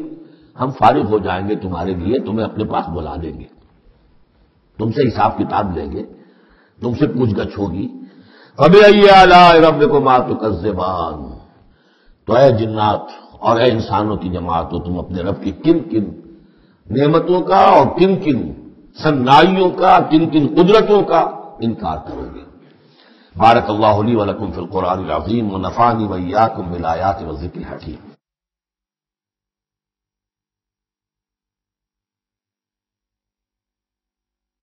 ہم فارغ ہو جائیں گے تمہارے لیے، تمہیں اپنے پاس بلا دیں گے، تم سے حساب کتاب لیں گے، تم سے پوچھ گچھ ہوگی. فبأی آلاء ربکما تکذبان، تو اے جنات اور اے انسانوں کی جماعت، تم اپنے رب کی کن کن نعمتوں کا اور کن کن صنائیوں کا، کن کن قدرتوں کا انکار کرو گے. بارک اللہ لی ولکم فی القرآن العظیم ونفعنی وإیاکم بالآیات والذکر الحکیم.